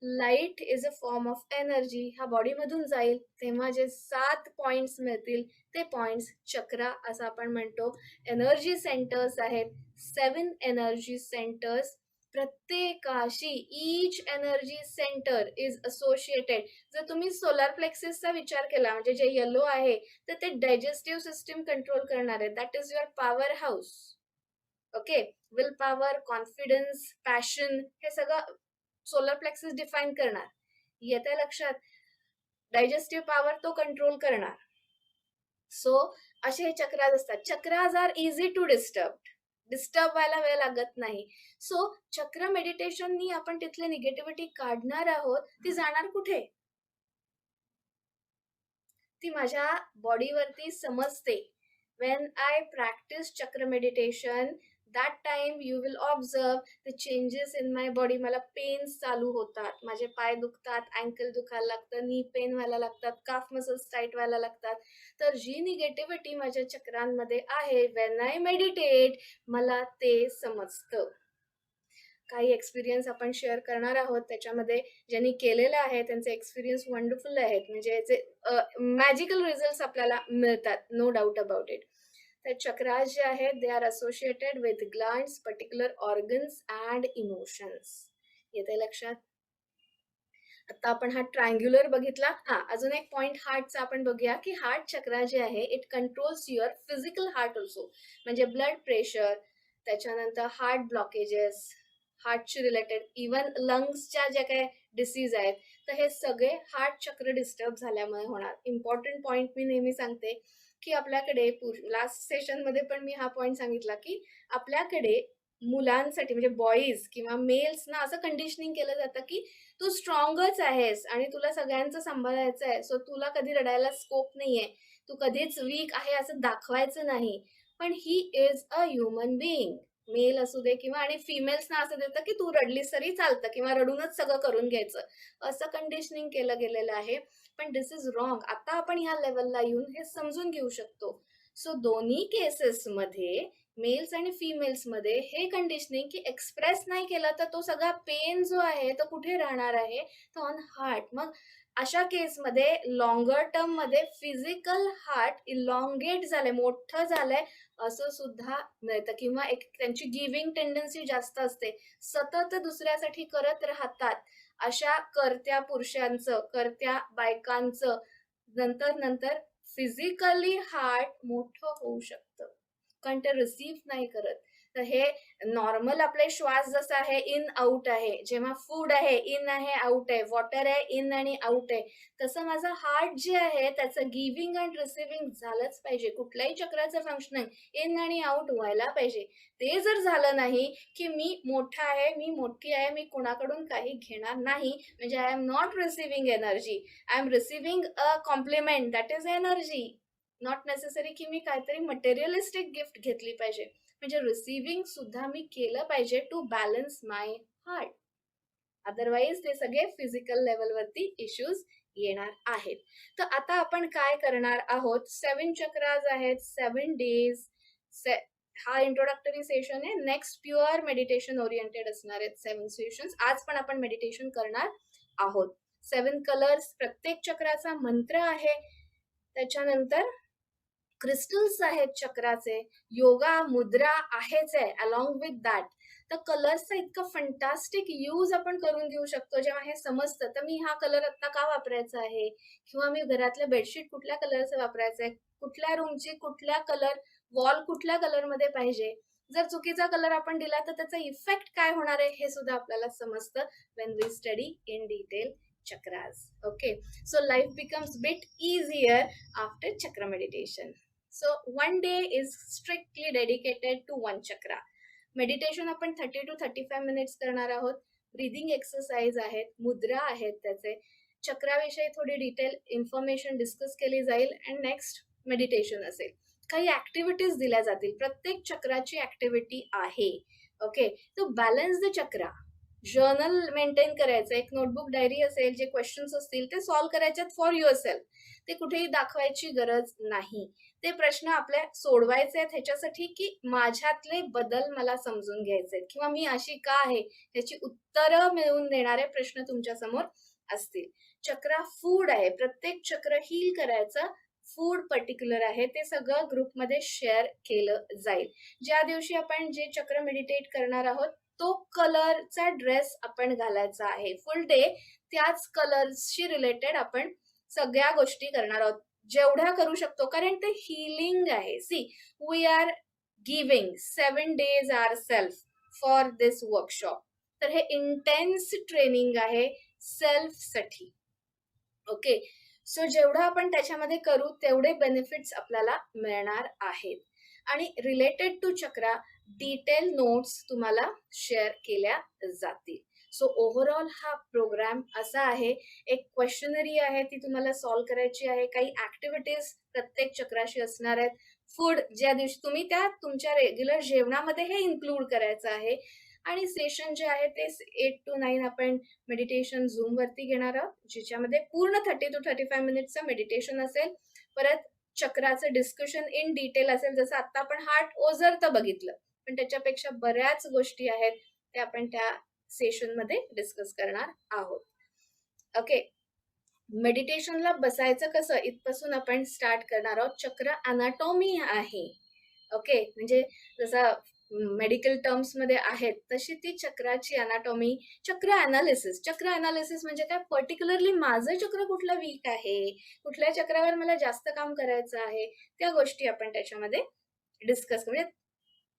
light is a form of energy, हा बॉडीमधून जाईल तेव्हा जे 7 पॉइंट्स मिळतील ते पॉइंट्स चक्रा असं आपण म्हणतो. एनर्जी सेंटर्स आहेत 7 एनर्जी सेंटर्स. प्रत्येकाशी each energy centre is associated. जर तुम्ही सोलार प्लेक्सिसचा विचार केला म्हणजे जे येलो आहे तर ते डायजेस्टिव्ह सिस्टीम कंट्रोल करणार आहे. That is your power house. Okay, will power, confidence, passion हे सगळं सोलर प्लेक्सिस डिफाईन करणार. येते लक्षात? डायजेस्टिव्ह पॉवर तो कंट्रोल करणार. सो असे हे चक्राज असतात. Chakras are easy to disturb. Disturb व्हायला वेळ लागत नाही. सो चक्र मेडिटेशननी आपण तिथली निगेटिव्हिटी काढणार आहोत. ती जाणार कुठे? ती माझ्या बॉडीवरती समजते. When I practice chakra meditation, that time you will observe the changes in my body. मला पेन्स चालू होतात, माझे पाय दुखतात, अँकल दुखायला लागतं, नी पेन व्हायला लागतात, काफ मसल्स टाईट व्हायला लागतात. तर जी निगेटिव्हिटी माझ्या चक्रांमध्ये आहे, when I meditate, मला ते समजतं. काही एक्सपिरियन्स आपण शेअर करणार आहोत. त्याच्यामध्ये ज्यांनी केलेलं आहे त्यांचे एक्सपिरियन्स वंडरफुल आहेत. म्हणजे जे मॅजिकल रिझल्ट्स आपल्याला मिळतात, नो डाऊट अबाउट इट. तर चक्रास जे आहेत they are associated with glands, particular organs and emotions. येते लक्षात? आता आपण हा ट्रायंग्युलर बघितला. अजून एक पॉइंट हार्टचा आपण बघूया की हार्ट चक्रा जे आहे it controls your physical heart also. म्हणजे ब्लड प्रेशर, त्याच्यानंतर हार्ट ब्लॉकेजेस, हार्टशी रिलेटेड, इवन लंग्सच्या ज्या काही डिसीज आहेत, तर हे सगळे हार्ट चक्र डिस्टर्ब झाल्यामुळे होणार. इम्पॉर्टंट पॉइंट मी नेहमी सांगते की आपल्याकडे लास्ट सेशनमध्ये पण मी हा पॉइंट सांगितला की आपल्याकडे मुलांसाठी म्हणजे बॉईज किंवा मेल्सना असं कंडिशनिंग केलं जातं की तू स्ट्रॉंगच आहेस आणि तुला सगळ्यांचं सांभाळायचं आहे, सो तुला कधी रडायला स्कोप नाहीये, तू कधीच वीक आहे असं दाखवायचं नाही. पण he is a human being, male असू दे किंवा, आणि फिमेल्सना असं देतं की तू रडलीस तरी चालतं किंवा रडूनच सगळं करून घ्यायचं, असं कंडिशनिंग केलं गेलेलं आहे. पण दिस इज रॉंग. आता आपण ह्या लेवलला येऊन हे समजून घेऊ शकतो. सो दोन्ही केसेसमध्ये मेल्स आणि फिमेल्स मध्ये हे कंडिशनिंग की एक्सप्रेस नाही केला तर तो सगळा पेन जो आहे तो कुठे राहणार आहे, तो ऑन हार्ट. मग अशा केसमध्ये लॉंगर टर्म मध्ये फिजिकल हार्ट इलॉंगेट झालंय, मोठं झालंय असं सुद्धा मिळतं. किंवा एक त्यांची गिव्हिंग टेंडन्सी जास्त असते, सतत दुसऱ्यासाठी करत राहतात. अशा करत्या पुरुषांचं, करत्या बायकांचं नंतर नंतर फिजिकली हार्ट मोठं होऊ शकतं, कारण ते रिसीव्ह नाही करत. तर हे नॉर्मल आपले श्वास जसं आहे इन आउट आहे, जेव्हा फूड आहे इन आहे आउट आहे, वॉटर आहे इन आणि आउट आहे, तसं माझं हार्ट जे आहे त्याचं गिव्हिंग अँड रिसिव्हिंग झालंच पाहिजे. कुठल्याही चक्राचं फंक्शनिंग इन आणि आउट व्हायला पाहिजे. ते जर झालं नाही की मी मोठा आहे, मी मोठी आहे, मी कोणाकडून काही घेणार नाही, म्हणजे I am not receiving energy, I am receiving a compliment, that is energy. Not necessary की मी काहीतरी मटेरियलिस्टिक गिफ्ट घेतली पाहिजे. म्हणजे रिसिव्हिंग सुद्धा मी केलं पाहिजे to balance my heart. Otherwise ते सगळे फिजिकल लेवलवरती इश्यूज येणार आहेत. तर आता आपण काय करणार आहोत, 7 चक्राज आहेत, 7 डेज. हा इंट्रोडक्टरी सेशन आहे. नेक्स्ट प्युअर मेडिटेशन ओरिएंटेड असणार आहेत 7 सेशन्स. आज पण आपण मेडिटेशन करणार आहोत. 7 कलर्स, प्रत्येक चक्राचा मंत्र आहे. त्याच्यानंतर क्रिस्टल्स आहेत चक्राचे, योगा मुद्रा आहेच आहे अलॉंग विथ दॅट. तर कलर्सचा इतकं फंटास्टिक यूज आपण करून घेऊ शकतो जेव्हा हे समजतं. तर मी हा कलर आता का वापरायचा आहे, किंवा मी घरातलं बेडशीट कुठल्या कलरचं वापरायचं आहे, कुठल्या रूमची कुठल्या कलर, वॉल कुठल्या कलरमध्ये पाहिजे, जर चुकीचा कलर आपण दिला तर त्याचा इफेक्ट काय होणार आहे हे सुद्धा आपल्याला समजतं when we study in detail chakras. Okay, so life becomes bit easier after chakra meditation. So one day is strictly dedicated to one chakra. Meditation आपण 30 to 35 मिनिट्स करणार आहोत. ब्रीदिंग एक्सरसाइज आहेत, मुद्रा आहेत, त्याचे चक्राविषयी थोडी डिटेल इन्फॉर्मेशन डिस्कस केली जाईल अँड नेक्स्ट मेडिटेशन असेल. काही ऍक्टिव्हिटीज दिल्या जातील, प्रत्येक चक्राची ऍक्टिव्हिटी आहे. ओके, तो balance the chakra. Journal maintain करायचं, एक नोटबुक डायरी असेल, जे क्वेश्चन्स असतील ते सॉल्व्ह करायचे फॉर युअर सेल्फ. ते कुठेही दाखवायची गरज नाही. ते प्रश्न आपल्या सोडवायचे आहेत ह्याच्यासाठी की माझ्यातले बदल मला समजून घ्यायचे आहेत, किंवा मी अशी का आहे ह्याची उत्तरं मिळवून देणारे प्रश्न तुमच्या समोर असतील. चक्र फूड आहे, प्रत्येक चक्र हील करायचं फूड पर्टिक्युलर आहे, ते सगळं ग्रुपमध्ये शेअर केलं जाईल. ज्या दिवशी आपण जे चक्र मेडिटेट करणार आहोत तो कलरचा ड्रेस आपण घालायचा आहे. फुल डे त्याच कलर्सशी रिलेटेड आपण सगळ्या गोष्टी करणार आहोत, जेवढ्या करू शकतो, कारण ते हीलिंग आहे. See, we are giving 7 days our self for this workshop. तर हे इंटेन्स ट्रेनिंग आहे सेल्फ साठी. ओके, सो जेवढं आपण त्याच्यामध्ये करू तेवढे बेनिफिट्स आपल्याला मिळणार आहेत. आणि related to chakra detail notes तुम्हाला शेअर केल्या जातील. सो ओव्हरऑल हा प्रोग्राम असा आहे, एक क्वेश्चनरी आहे ती तुम्हाला सॉल्व्ह करायची आहे, काही ऍक्टिव्हिटीज प्रत्येक चक्राशी असणार आहेत, फूड ज्या दिवशी तुम्ही त्या तुमच्या रेग्युलर जेवणामध्ये हे इन्क्लूड करायचं आहे, आणि सेशन जे आहे ते 8 to 9 आपण मेडिटेशन झूम वरती घेणार आहोत, ज्याच्यामध्ये पूर्ण 30 to 35 मिनिटचं मेडिटेशन असेल. परत चक्राचं डिस्कशन इन डिटेल असेल, जसं आता आपण हार्ट ओझरतं बघितलं, पण त्याच्यापेक्षा बऱ्याच गोष्टी आहेत त्या आपण त्या सेशन मध्ये डिस्कस करणार आहोत. ओके, मेडिटेशनला बसायचं कसं इथपासून आपण स्टार्ट करणार आहोत. चक्र अनाटॉमी आहे. ओके, म्हणजे जसं मेडिकल टर्म्स मध्ये आहेत तशी ती चक्राची अनाटॉमी. चक्र अनालिसिस म्हणजे काय, पर्टिक्युलरली माझं चक्र कुठलं वीक आहे, कुठल्या चक्रावर मला जास्त काम करायचं आहे, त्या गोष्टी आपण त्याच्यामध्ये डिस्कस करूया.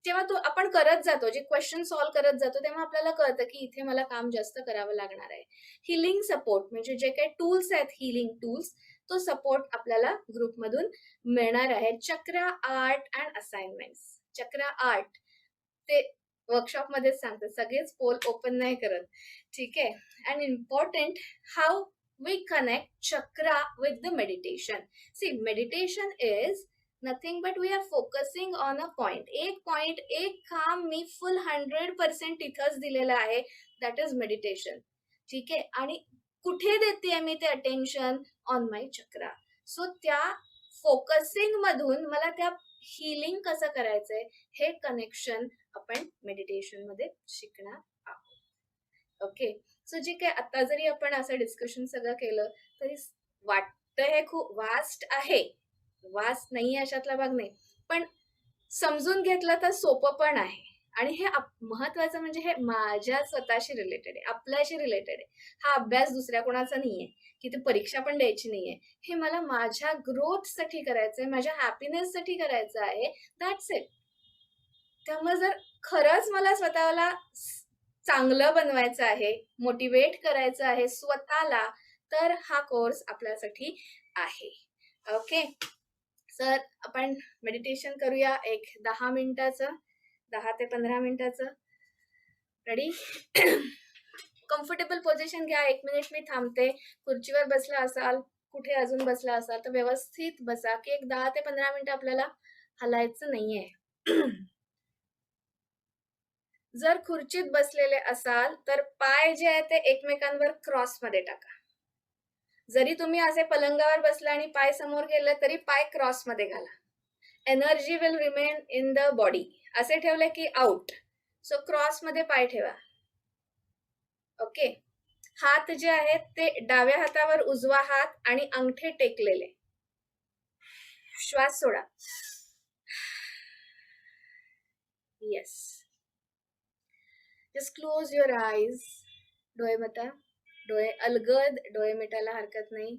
जेव्हा तो आपण करत जातो, जे क्वेश्चन सॉल्व्ह करत जातो, तेव्हा आपल्याला कळतं की इथे मला काम जास्त करावं लागणार आहे. हिलिंग सपोर्ट म्हणजे जे काही टूल्स आहेत, हिलिंग टूल्स, तो सपोर्ट आपल्याला ग्रुपमधून मिळणार आहे. Chakra art and assignments. Chakra art ते वर्कशॉप मध्येच सांगते, सगळेच पोल ओपन नाही करत, ठीक आहे. And important, how we connect chakra with the meditation. See, meditation is nothing but we are focusing on a point. एक पॉइंट, एक काम मी फुल 100% तिथंच दिलेलं आहे, दॅट इज मेडिटेशन, ठीक आहे. आणि कुठे देते मी ते attention? On my chakra. So त्या फोकसिंग मधून मला त्या हिलिंग कसं करायचंय हे कनेक्शन आपण मेडिटेशन मध्ये शिकणार आहोत. ओके, सो जे काय आता जरी आपण असं डिस्कशन सगळं केलं तरी वाटतं हे खूप वास्ट आहे, वास्ट नाही अशातला भाग नाही, पण समजून घेतलं तर सोपं पण आहे. आणि हे महत्वाचं म्हणजे हे माझ्या स्वतःशी रिलेटेड आहे, आपल्याशी रिलेटेड आहे. हा अभ्यास दुसऱ्या कोणाचा नाहीये, की ती परीक्षा पण द्यायची नाहीये. हे मला माझ्या ग्रोथ साठी करायचंय, माझ्या हॅपीनेस साठी करायचं आहे, दॅट्स इट. त्यामुळे जर खरंच मला स्वतःला चांगलं बनवायचं आहे, मोटिवेट करायचं आहे स्वतःला, तर हा कोर्स आपल्यासाठी आहे. ओके, सर आपण मेडिटेशन करूया एक 10 मिनिटाचं, 10 ते 15 मिनिटाचं. रेडी? कम्फर्टेबल पोझिशन घ्या. 1 मिनिट मी थांबते. खुर्चीवर बसला असाल, कुठे अजून बसला असाल तर व्यवस्थित बसा, की एक 10 ते 15 मिनिटं आपल्याला हलायचं नाहीये. जर खुर्चीत बसलेले असाल तर पाय जे आहे ते एकमेकांवर क्रॉस मध्ये टाका. जरी तुम्ही असे पलंगावर बसला आणि पाय समोर गेले तरी पाय क्रॉस मध्ये घाला. Energy will remain in the body. असे ठेवले की आउट. सो क्रॉस मध्ये पाय ठेवा. ओके, हात जे आहेत ते डाव्या हातावर उजवा हात आणि अंगठे टेकलेले. श्वास सोडा. Yes, just close your eyes. डोळे मिटा. डोळे अलगद, डोळे मिटायला हरकत नाही.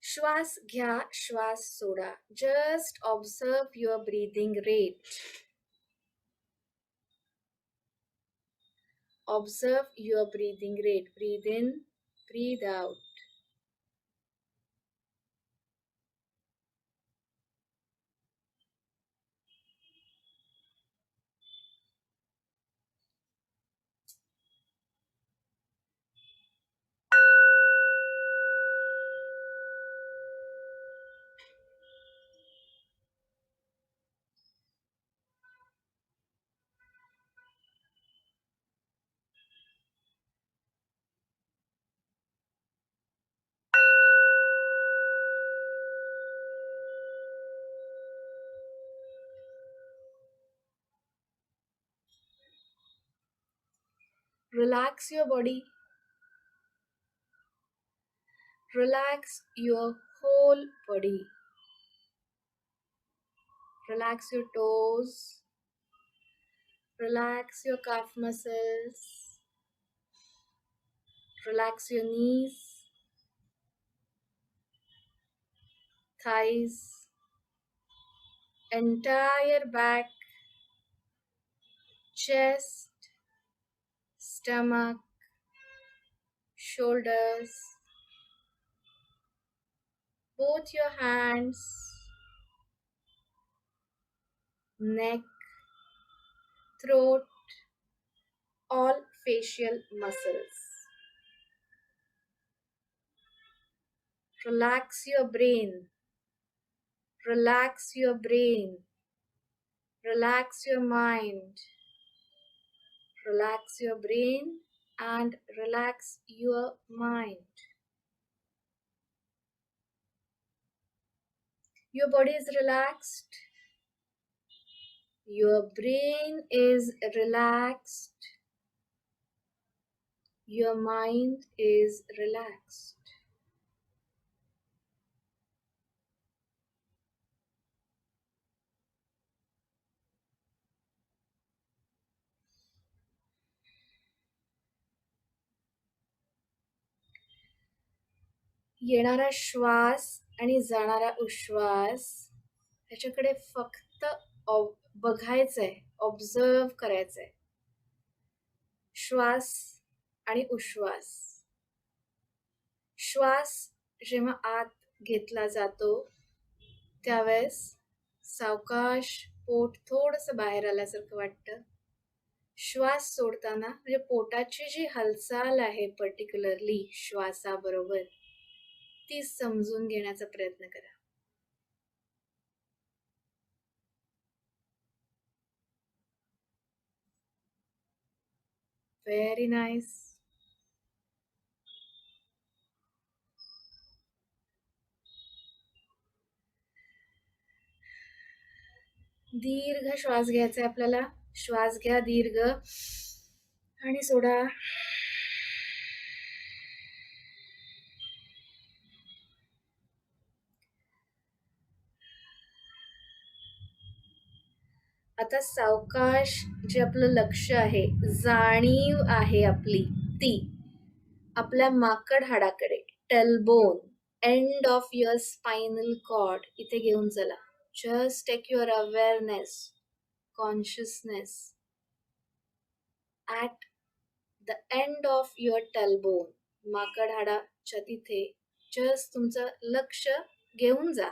श्वास घ्या, श्वास सोडा. Just observe your breathing rate. Observe your breathing rate. Breathe in, breathe out. Relax your body. Relax your whole body. Relax your toes. Relax your calf muscles. Relax your knees, thighs, entire back, chest, stomach, shoulders, both your hands, neck, throat, all facial muscles. Relax your brain. Relax your brain. Relax your mind. Relax your brain and relax your mind. Your body is relaxed. Your brain is relaxed. Your mind is relaxed. येणारा श्वास आणि जाणारा उश्वास ह्याच्याकडे फक्त बघायचंय, observe करायचंय. श्वास आणि उश्वास. श्वास जेव्हा आत घेतला जातो त्यावेळेस सावकाश पोट थोडंसं बाहेर आल्यासारखं वाटतं. श्वास सोडताना म्हणजे पोटाची जी हालचाल आहे पर्टिक्युलरली श्वासाबरोबर ती समजून घेण्याचा प्रयत्न करा. Very nice. दीर्घ श्वास घ्यायचा आपल्याला. श्वास घ्या दीर्घ आणि सोडा. आता सावकाश जे आपलं लक्ष आहे, जाणीव आहे आपली, ती आपल्या माकड हाडाकडे, tailbone, end of your spinal cord इथे घेऊन चला. Just take your awareness, consciousness at the end of your tailbone. माकड हाडाच्या तिथे जस्ट तुमचं लक्ष घेऊन जा.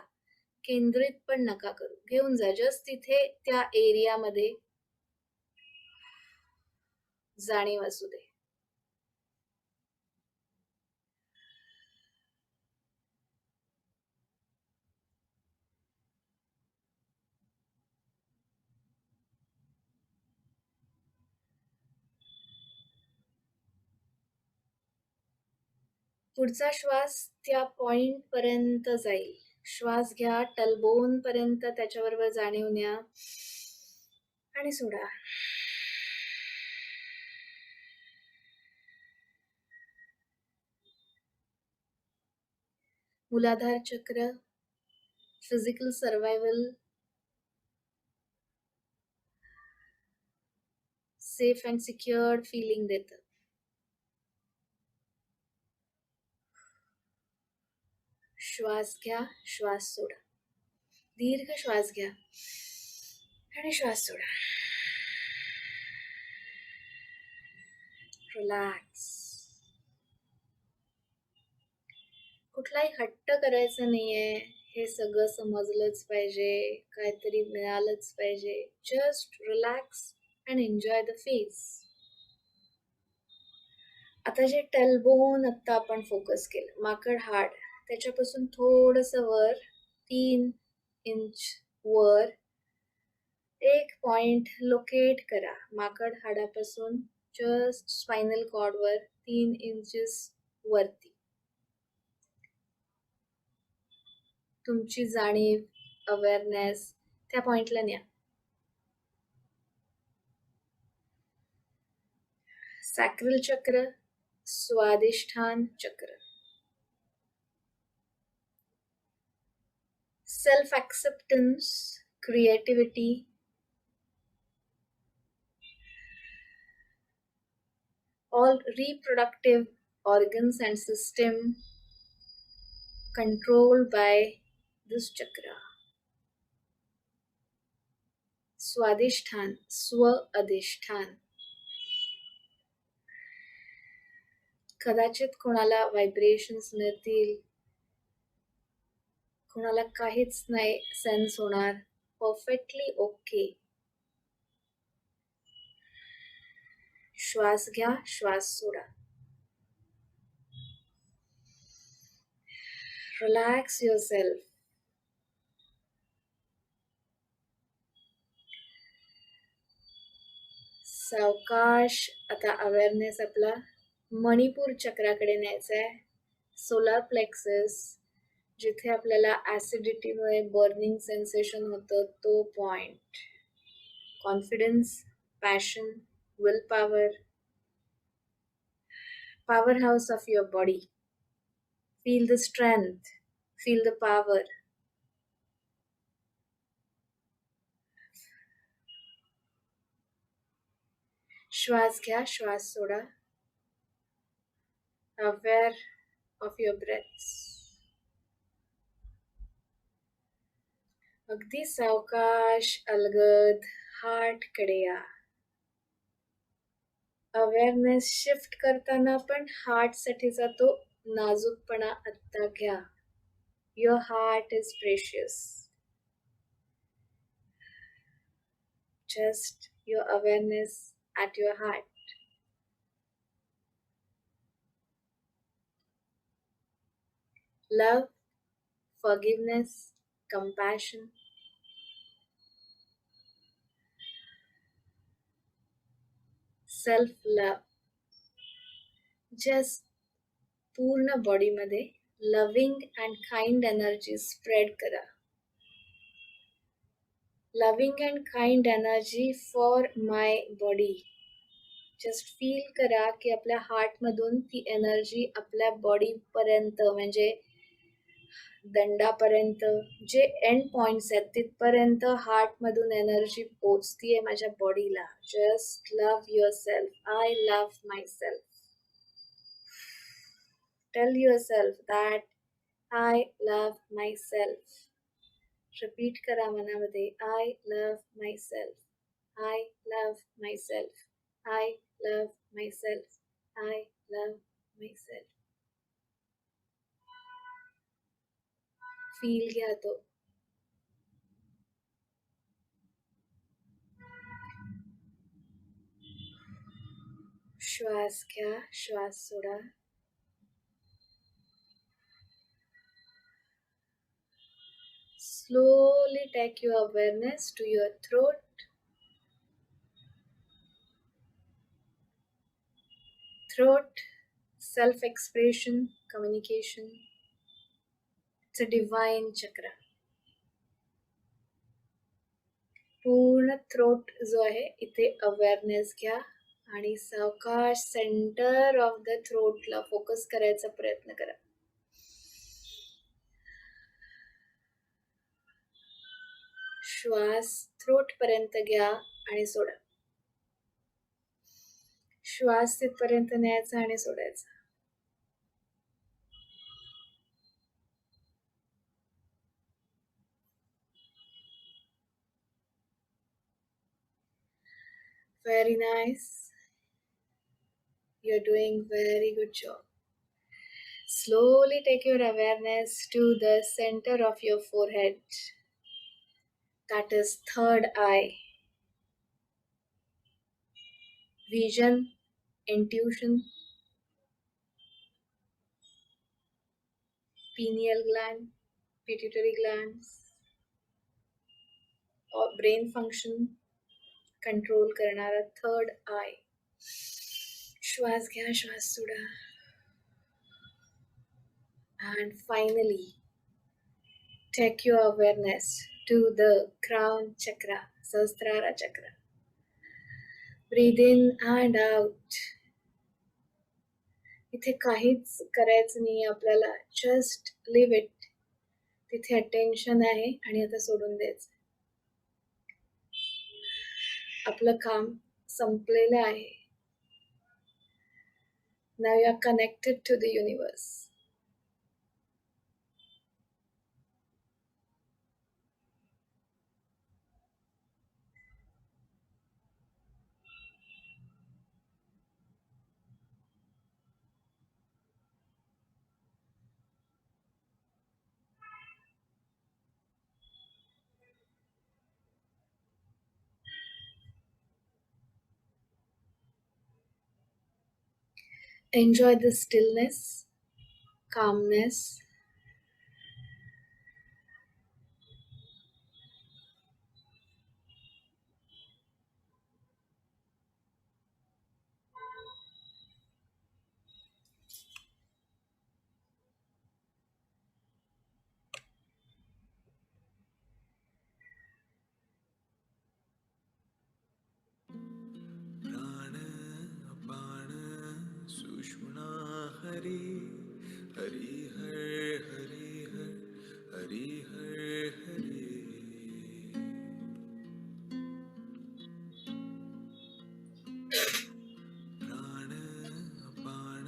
केंद्रित पण नका करू, घेऊन जा. जस्ट तिथे त्या एरियामध्ये जाणीव असू दे. पुढचा श्वास त्या पॉइंट पर्यंत जाईल. श्वास घ्या टलबोन पर्यंत, त्याच्याबरोबर जाणीव न्या आणि सोडा. मूलाधार चक्र physical survival, safe and secured feeling देतं. श्वास घ्या, श्वास सोडा. दीर्घ श्वास घ्या आणि श्वास सोडा. रिलॅक्स. कुठलाही हट्ट करायचं नाहीये. हे सगळं समजलंच पाहिजे, काहीतरी मिळालंच पाहिजे. Just relax and enjoy the phase. आता जे टेलबोन आता आपण फोकस केलं, माकड हाड, त्याच्यापासून थोडस वर 3 इंच वर एक पॉइंट लोकेट करा. माकड हाडापासून जस्ट स्पाइनल कॉर्ड वर 3 इंचेस वरती तुमची जाणीव, अवेअरनेस त्या पॉइंटला न्या. सॅक्रल चक्र, स्वादिष्ठान चक्र. Self acceptance, creativity, all reproductive organs and system controlled by this chakra. स्वादिष्ठान, स्व अधिष्ठान. कदाचित कोणाला व्हायब्रेशन्स मिळतील, कोणाला काहीच नाही सेन्स होणार. Perfectly okay. श्वास घ्या, श्वास सोडा. Relax yourself. सावकाश आता अवेअरनेस आपला मणिपूर चक्राकडे न्यायचा आहे. सोलार प्लेक्सस, जिथे आपल्याला ऍसिडिटीमुळे बर्निंग सेन्सेशन होतं, तो point. Confidence, passion, will power, power house of your body. Feel the strength, feel the power. श्वास घ्या, श्वास सोडा. Aware of your breaths. अगदी सावकाश अलगद हार्ट कडे या. अवेअरनेस शिफ्ट करताना पण हार्ट साठीचा तो नाजूकपणा आत्ता घ्या. Your heart is precious. Just your awareness at your heart. Love, forgiveness, compassion. Self-love. Just पूर्ण बॉडीमध्ये loving and kind energy spread करा. Loving and kind energy for my body. Just feel करा की आपल्या हार्टमधून ती एनर्जी आपल्या बॉडीपर्यंत, म्हणजे दंडापर्यंत, जे एंड पॉइंट्स आहेत तिथपर्यंत हार्टमधून एनर्जी पोचतीये माझ्या बॉडीला. Just love your self. I love my self. Tell yourself that I love myself. Repeat करा मनामध्ये. I love myself. I love myself. I love myself. I love myself. Feel घ्या तो. श्वास घ्या, श्वास सोडा. Slowly take your awareness to your throat. Throat, self-expression, communication. It's a divine chakra. पूर्ण throat जो आहे इथे अवेअरनेस घ्या आणि सावकाश सेंटर ऑफ द थ्रोटला फोकस करायचा प्रयत्न करा. श्वास थ्रोट पर्यंत घ्या आणि सोडा. श्वास तिथपर्यंत न्यायचा आणि सोडायचा. Very nice. You're doing very good job. Slowly take your awareness to the center of your forehead. That is third eye. Vision, intuition, pineal gland, pituitary glands, or brain function control करणारा third eye. श्वास घ्या, श्वास सोडा. And finally, take your awareness to the crown chakra, Sahasrara chakra. Breathe in and out. इथे काहीच करायचं नाही आपल्याला. Just leave it. तिथे अटेन्शन आहे आणि आता सोडून द्यायचं. आपलं काम संपलेलं आहे. Now you are connected to the universe. Enjoy the stillness, calmness. प्राण अपान सुषुम्ना हरि हरि हर हरि हरि प्राण अपान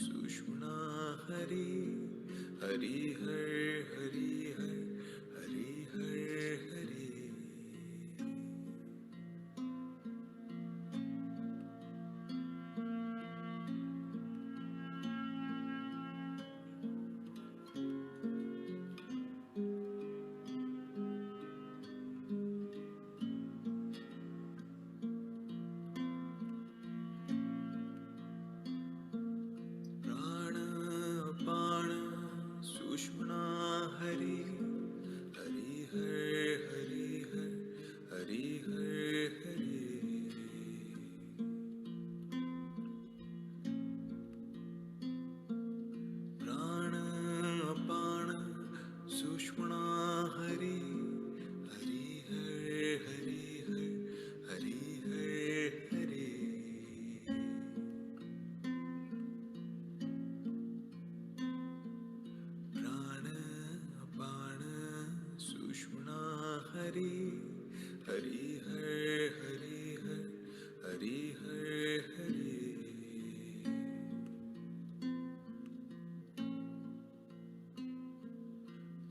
सुषुम्ना हरि हरि हरि हरि प्राण अपान सुषुम्ना हरि हरि हरि हरि प्राण अपान सुषुम्ना हरि हरि हरि हरि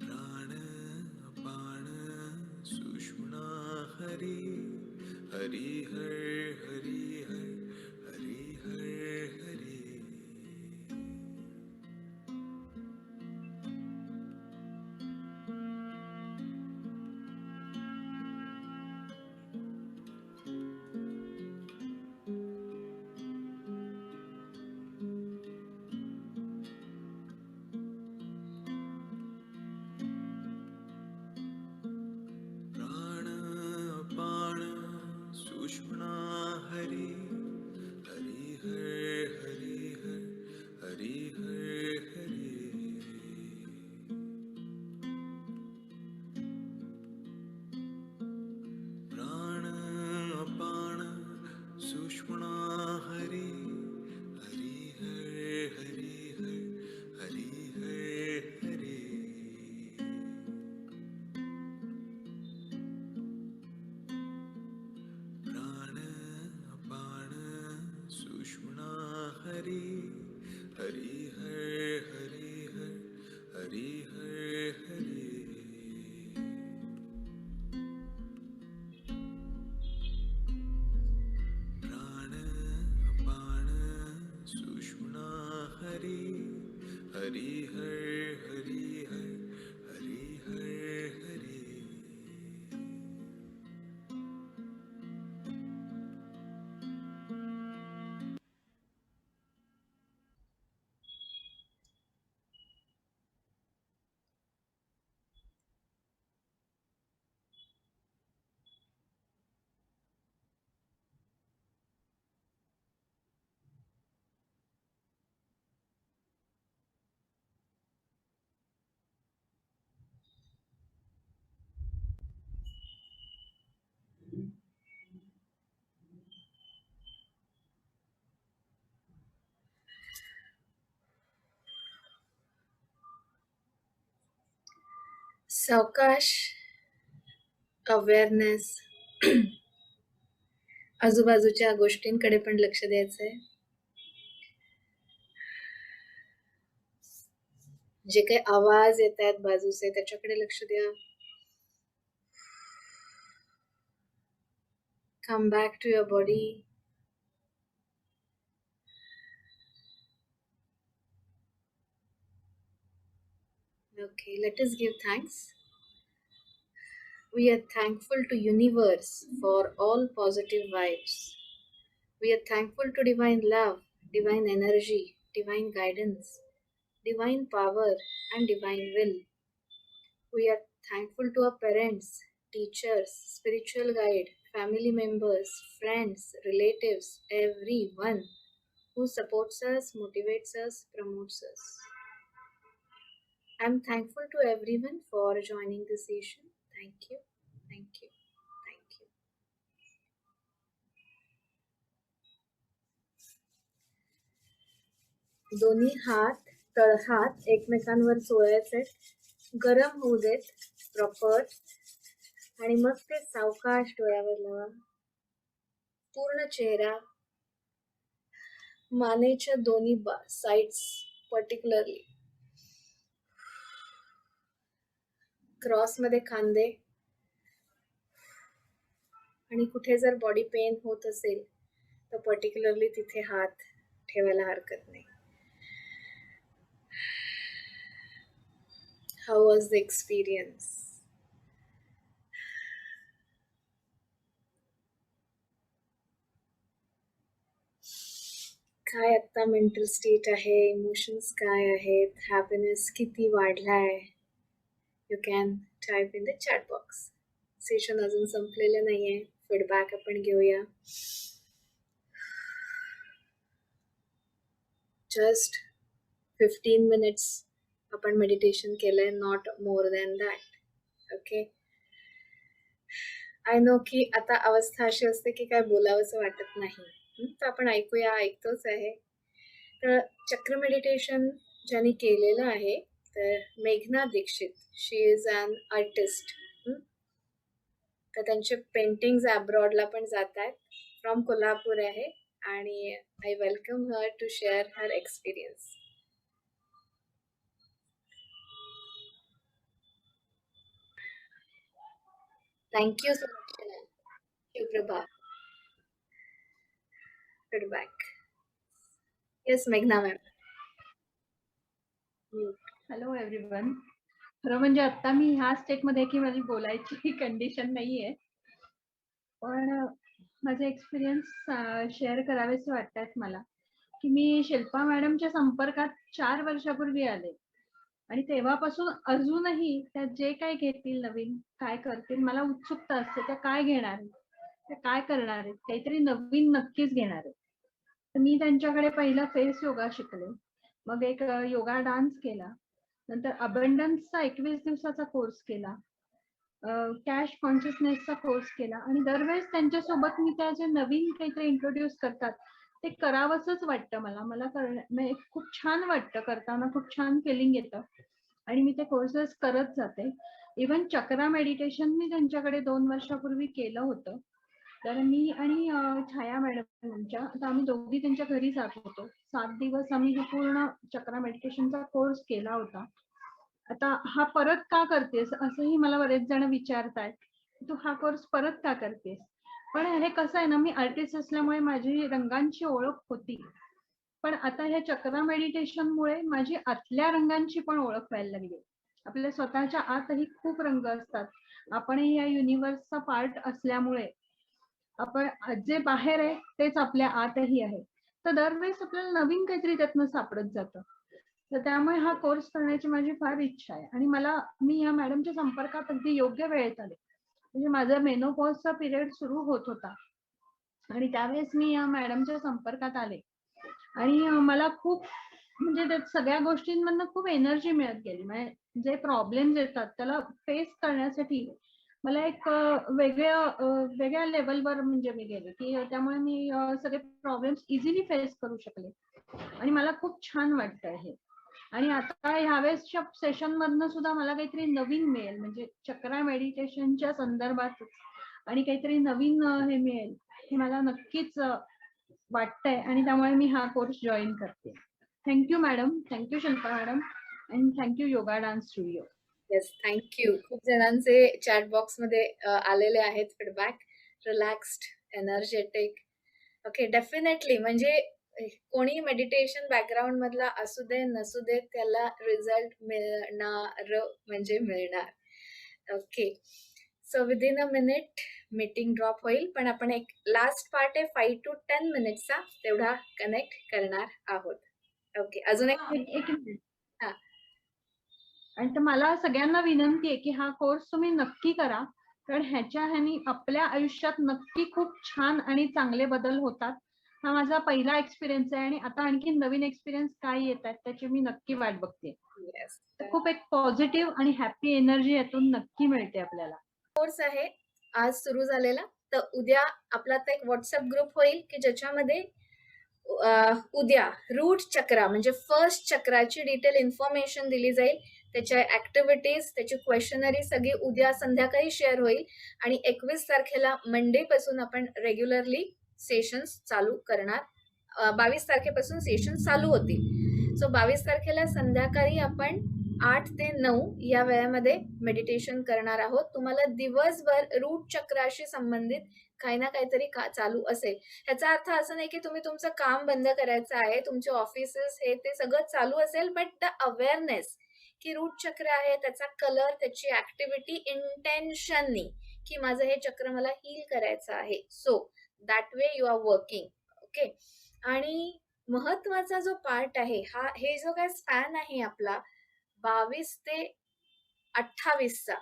प्राण अपान सुषुम्ना हरि हरि हरि हरि प्राण अपान सुषुम्ना हरि हरि हरि हरि प्राण अपान सुषुम्ना हरि हरि हरि हरि प्राण अपान सुषुम्ना हरि हरि हरि हरि प्राण अपान सुषुम्ना हरि हरि हरि हरि प्राण अपान सुषुम्ना हरि हरि हरि सावकाश अवेअरनेस आजूबाजूच्या गोष्टींकडे पण लक्ष द्यायचंय. जे काही आवाज येत आहेत बाजूचे त्याच्याकडे लक्ष द्या. Come back to your body. Okay, let us give thanks. We are thankful to universe for all positive vibes. We are thankful to divine love divine energy, divine guidance, divine power, and divine will. We are thankful to our parents, teachers, spiritual guide, family members, friends, relatives, everyone who supports us, motivates us, promotes us. I'm thankful to everyone for joining this session. Thank you. Thank you. Thank you. दोन्ही हात तळहात एकमेकांवर चोळायचे, गरम होऊ देत proper, आणि मग ते सावकाश डोळ्यावर लावा. पूर्ण चेहरा, मानेच्या दोन्ही साइड्स पर्टिक्युलरली, क्रॉस मध्ये खांदे, आणि कुठे जर बॉडी पेन होत असेल तर पर्टिक्युलरली तिथे हात ठेवायला हरकत नाही. How was the experience? काय आता मेंटल स्टेट आहे, इमोशन्स काय आहेत, हॅपीनेस किती वाढलाय? You can type in the chat box. Session अजून संपलेलं नाहीये, फीडबॅक आपण घेऊया. जस्ट 15 minutes आपण मेडिटेशन केलंय, not more than that. Okay, I know की आता अवस्था अशी असते की काय बोलावंसं वाटत नाही, तर आपण ऐकूया, ऐकतोच आहे. तर चक्र मेडिटेशन ज्यांनी केलेलं आहे तर मेघना दीक्षित, शी इज अन आर्टिस्ट. तर त्यांचे पेंटिंग्स अब्रॉडला पण जात आहेत. फ्रॉम कोल्हापूर आहे, आणि I welcome her to share her experience. Thank you so much, Shanal. Suprabha. Feedback. Yes, Meghna ma'am. Hello everyone. खरं म्हणजे आता मी ह्या स्टेटमध्ये की माझी बोलायची कंडिशन नाहीये, पण माझे एक्सपिरियन्स शेअर करावेसे वाटतात मला. की मी शिल्पा मॅडमच्या संपर्कात 4 वर्षापूर्वी आले, आणि तेव्हापासून अजूनही त्या जे काय घेतील नवीन, काय करतील, मला उत्सुकता असते त्या काय घेणार आहेत, त्या काय करणार आहेत, काहीतरी नवीन नक्कीच घेणार आहेत. तर मी त्यांच्याकडे पहिला फेस योगा शिकले, मग एक योगा डान्स केला, नंतर अबंडन्सचा 21 दिवसाचा कोर्स केला, कॅश कॉन्शियसनेसचा कोर्स केला, आणि दरवेळेस त्यांच्यासोबत मी त्या जे नवीन काहीतरी इंट्रोड्यूस करतात ते करावंसच वाटतं मला. मला खूप छान वाटतं करताना, खूप छान फिलिंग येतं, आणि मी ते कोर्सेस करत जाते. इवन चक्रा मेडिटेशन मी त्यांच्याकडे 2 वर्षापूर्वी केलं होतं. तर मी आणि छाया मॅडम आता आम्ही दोघी त्यांच्या घरी जात होतो. 7 दिवस आम्ही हे पूर्ण चक्रा मेडिटेशनचा कोर्स केला होता. आता हा परत का करतेस असंही मला बरेच जण विचारतायत, तू हा कोर्स परत का करतेस? पण हे कसं आहे ना, मी आर्टिस्ट असल्यामुळे माझी रंगांची ओळख होती, पण आता ह्या चक्रा मेडिटेशनमुळे माझी आतल्या रंगांची पण ओळख व्हायला लागली. आपल्या स्वतःच्या आतही खूप रंग असतात. आपणही या युनिव्हर्सचा पार्ट असल्यामुळे आपण जे बाहेर आहे तेच आपल्या आतही आहे. तर दरवेळेस आपल्याला नवीन काहीतरी त्यातनं सापडत जातं. तर त्यामुळे हा कोर्स करण्याची माझी फार इच्छा आहे, आणि मी या मॅडमच्या संपर्कात अगदी योग्य वेळेत आले. म्हणजे माझा मेनोपॉजचा पिरियड सुरू होत होता, आणि त्यावेळेस मी या मॅडमच्या संपर्कात आले, आणि मला खूप म्हणजे त्यात सगळ्या गोष्टींमधनं खूप एनर्जी मिळत गेली. म्हणजे जे प्रॉब्लेम्स येतात त्याला फेस करण्यासाठी मला एक वेगळ्या लेवलवर म्हणजे मी गेले, की त्यामुळे मी सगळे प्रॉब्लेम्स इझिली फेस करू शकले, आणि मला खूप छान वाटतं हे. आणि आता ह्यावेळेसच्या सेशन मधनं सुद्धा मला काहीतरी नवीन मिळेल, म्हणजे चक्रा मेडिटेशनच्या संदर्भात, आणि काहीतरी नवीन हे मिळेल हे मला नक्कीच वाटतंय, आणि त्यामुळे मी हा कोर्स जॉईन करते. Thank you madam, thank you Shilpa madam, and thank you yoga dance studio. Yes, thank you. खूप जणांचे चॅट बॉक्स मध्ये आलेले आहेत feedback. Relaxed, energetic. Okay, definitely. म्हणजे कोणी मेडिटेशन बॅकग्राऊंड मधला असू दे नसू दे, त्याला रिझल्ट मिळणार म्हणजे मिळणार. Okay, so within a minute meeting drop होईल, पण आपण एक लास्ट पार्ट आहे 5 to 10 मिनिट्सचा, तेवढा कनेक्ट करणार आहोत. ओके, अजून एक एक मिनिट. हा. आणि तर मला सगळ्यांना विनंती आहे की हा कोर्स तुम्ही नक्की करा, कारण ह्यानी आपल्या आयुष्यात नक्की खूप छान आणि चांगले बदल होतात. हा माझा पहिला एक्सपिरियन्स आहे आणि आता आणखी नवीन एक्सपिरियन्स काय येत आहेत त्याची मी नक्की वाट बघते. येस, खूप एक पॉझिटिव्ह आणि हॅपी एनर्जी यातून नक्की मिळते आपल्याला. कोर्स आहे आज सुरू झालेला, तर उद्या आपला आता एक व्हॉट्सअप ग्रुप होईल की ज्याच्यामध्ये उद्या रूट चक्रा म्हणजे फर्स्ट चक्राची डिटेल इन्फॉर्मेशन दिली जाईल, त्याच्या ऍक्टिव्हिटीज, त्याची क्वेश्चनरी सगळी उद्या संध्याकाळी शेअर होईल आणि 21 तारखेला मंडे पासून आपण रेग्युलरली सेशन्स चालू करणार. 22 तारखेपासून सेशन चालू होतील. सो 22 तारखेला संध्याकाळी आपण 8 ते 9 या वेळेमध्ये मेडिटेशन करणार आहोत. तुम्हाला दिवसभर रूट चक्राशी संबंधित काही ना काहीतरी चालू असेल. ह्याचा अर्थ असं नाही की तुम्ही तुमचं काम बंद करायचं आहे, तुमचे ऑफिसेस हे ते सगळं चालू असेल, बट द अवेअरनेस की रूट चक्र आहे, त्याचा कलर, त्याची ऍक्टिव्हिटी इंटेन्शननी की माझं हे चक्र मला हील करायचं आहे. So that way you are working. Okay. आणि महत्वाचा जो पार्ट आहे हा, हे जो काय स्पॅन आहे आपला 22 ते 28चा,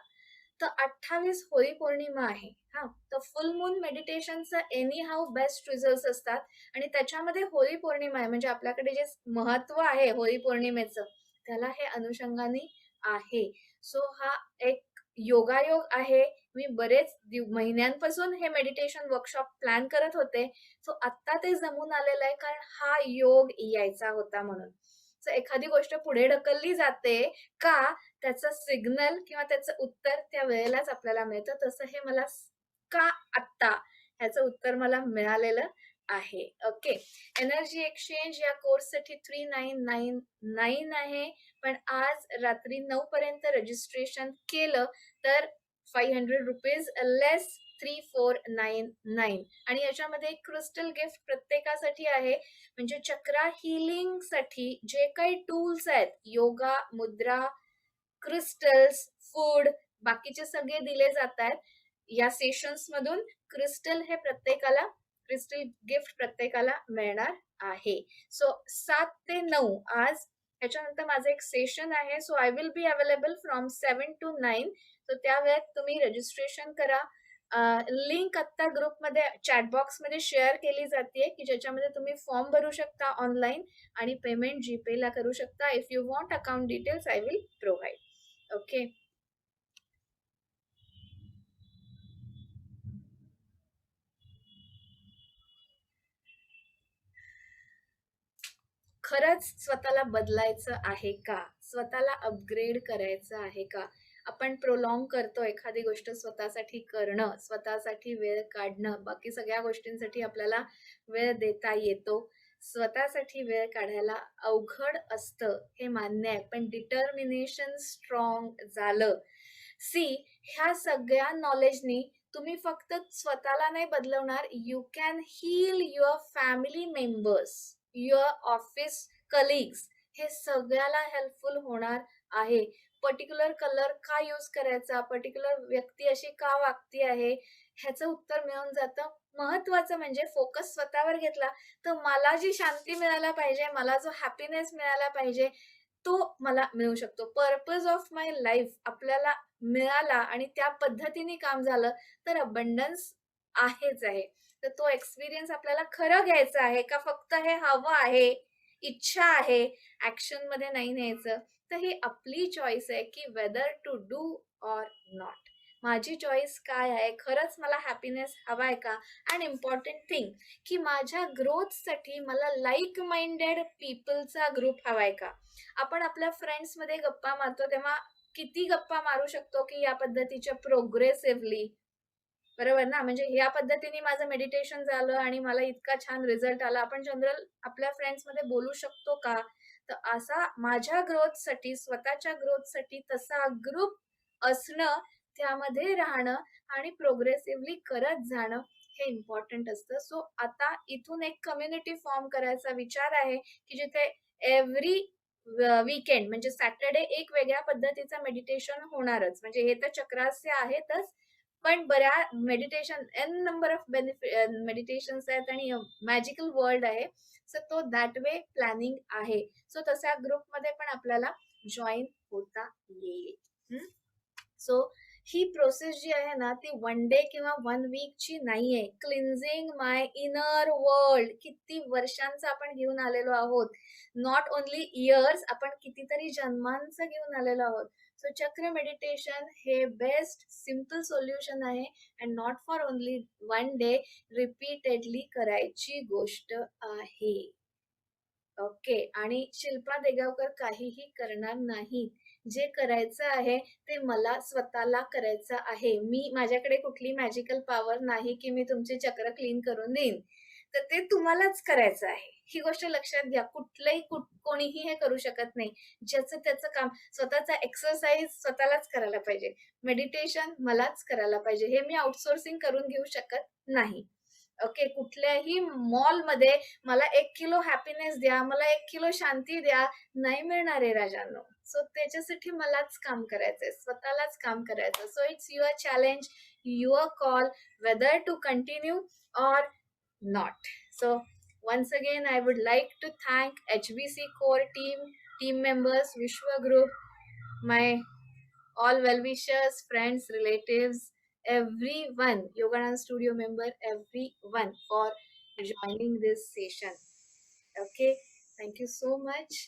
तर 28 होळी पौर्णिमा आहे. हा, तर फुल मून मेडिटेशनचा एनी हाऊ बेस्ट रिझल्ट असतात आणि त्याच्यामध्ये होळी पौर्णिमा आहे म्हणजे आपल्याकडे जे महत्व आहे होळी पौर्णिमेचं त्याला हे अनुषंगाने आहे. सो हा एक योगायोग आहे. मी बरेच महिन्यांपासून हे मेडिटेशन वर्कशॉप प्लॅन करत होते. सो आता ते जमून आलेलं आहे कारण हा योग यायचा होता म्हणून. सो एखादी गोष्ट पुढे ढकलली जाते का त्याचं सिग्नल किंवा त्याचं उत्तर त्या वेळेलाच आपल्याला मिळतं. तसं हे मला का आत्ता ह्याचं उत्तर मला मिळालेलं आहे. ओके. एनर्जी एक्सचेंज या कोर्ससाठी 3999 आहे, पण आज रात्री 9 पर्यंत रजिस्ट्रेशन केलं तर 500 रुपीज लेस 3499 आणि याच्यामध्ये एक क्रिस्टल गिफ्ट प्रत्येकासाठी आहे. म्हणजे चक्रा हिलिंग साठी जे काही टूल्स आहेत, योगा मुद्रा, क्रिस्टल्स, फूड, बाकीचे सगळे दिले जात आहेत या सेशन्स मधून. क्रिस्टल गिफ्ट प्रत्येकाला मिळणार आहे. सो 7 ते 9 आज. त्याच्यानंतर माझं एक सेशन आहे. So I will be available from 7 to 9. तर त्या वेळेत तुम्ही रजिस्ट्रेशन करा. लिंक आता ग्रुपमध्ये चॅट बॉक्स मध्ये शेअर केली जाते की ज्याच्यामध्ये तुम्ही फॉर्म भरू शकता ऑनलाईन आणि पेमेंट जीपे ला करू शकता. If you want account details I will provide. Okay. खरंच स्वतःला बदलायचं आहे का? स्वतःला अपग्रेड करायचं आहे का? आपण प्रोलॉंग करतो एखादी गोष्ट स्वतःसाठी करणं, स्वतःसाठी वेळ काढणं, बाकी सगळ्या गोष्टींसाठी आपल्याला वेळ देता येतो. स्वतःसाठी वेळ काढायला अवघड असतं हे मान्य आहे, पण डिटर्मिनेशन स्ट्रॉंग झालं. ह्या सगळ्या नॉलेजनी तुम्ही फक्त स्वतःला नाही बदलवणार, you can heal your family members, your office colleagues, हे सगळ्याला हेल्पफुल होणार आहे. पर्टिक्युलर कलर का यूज करायचा, पर्टिक्युलर व्यक्ती अशी का वागती आहे, ह्याचं उत्तर मिळून जातं. महत्वाचं म्हणजे फोकस स्वतःवर घेतला तर मला जी शांती मिळायला पाहिजे, मला जो हॅपीनेस मिळायला पाहिजे तो मला मिळू शकतो. पर्पज ऑफ माय लाईफ आपल्याला मिळाला आणि त्या पद्धतीने काम झालं तर अबंडन्स आहेच आहे. तर तो एक्सपिरियन्स आपल्याला खरं घ्यायचा आहे का फक्त हे हवं आहे, इच्छा आहे, ऍक्शन मध्ये नाही न्यायचं. तर ही आपली चॉईस आहे की whether to do or not. माझी चॉईस काय आहे, खरंच मला हॅपीनेस हवाय का. अँड इम्पॉर्टंट थिंग की माझ्या ग्रोथसाठी मला लाईक माइंडेड पीपलचा ग्रुप हवाय का. आपण आपल्या फ्रेंड्स मध्ये गप्पा मारतो तेव्हा किती गप्पा मारू शकतो की या पद्धतीच्या प्रोग्रेसिव्हली, बरोबर ना. म्हणजे या पद्धतीने माझं मेडिटेशन झालं आणि मला इतका छान रिझल्ट आला, आपण जनरल आपल्या फ्रेंड्स मध्ये बोलू शकतो का. तर असा माझ्या ग्रोथसाठी, स्वतःच्या ग्रोथसाठी तसा ग्रुप असणं, त्यामध्ये राहणं आणि प्रोग्रेसिव्हली करत जाणं हे इम्पॉर्टंट असतं. सो आता इथून एक कम्युनिटी फॉर्म करायचा विचार आहे की जिथे एव्हरी वीकेंड म्हणजे सॅटर्डे एक वेगळ्या पद्धतीचं मेडिटेशन होणारच. म्हणजे हे तर चक्रास्य आहेतच, पण बऱ्या meditation n number of meditations आहेत आणि मॅजिकल वर्ल्ड आहे. सो तो दॅट वे प्लॅनिंग आहे. सो तशा ग्रुपमध्ये पण आपल्याला जॉईन होता येईल. सो ही प्रोसेस जी आहे ना ती 1 डे किंवा 1 वीकची नाहीये. क्लिन्झिंग माय इनर वर्ल्ड किती वर्षांचं आपण घेऊन आलेलो आहोत. नॉट ओनली इयर्स, आपण कितीतरी जन्मांचं घेऊन आलेलो आहोत. सो चक्र मेडिटेशन हे बेस्ट सिम्पल सोल्युशन आहे and not for only 1 day, repeatedly करायची गोष्ट आहे. ओके. आणि शिल्पा देगावकर काहीही करणार नाही. जे करायचं आहे ते मला स्वतःला करायचं आहे. माझ्याकडे कुठली मॅजिकल पॉवर नाही की मी तुमचे चक्र क्लीन करून देईन. तर ते तुम्हालाच करायचं आहे. ही गोष्ट लक्षात घ्या. कोणीही हे करू शकत नाही. ज्याचं त्याचं काम, स्वतःचा एक्सरसाइज स्वतःलाच करायला पाहिजे. मेडिटेशन मलाच करायला पाहिजे. हे मी आउटसोर्सिंग करून घेऊ शकत नाही. ओके. कुठल्याही मॉलमध्ये मला 1 किलो हॅपीनेस द्या, मला 1 किलो शांती द्या, नाही मिळणार आहे राजांनो. सो त्याच्यासाठी मलाच काम करायचंय, स्वतःलाच काम करायचं. So it's your challenge, your call, whether to continue or not. So once again, I would like to thank HBC core team members, Vishwa Group, my all well-wishers, friends, relatives, everyone, Yoganand Studio member, everyone for joining this session. Okay, thank you so much.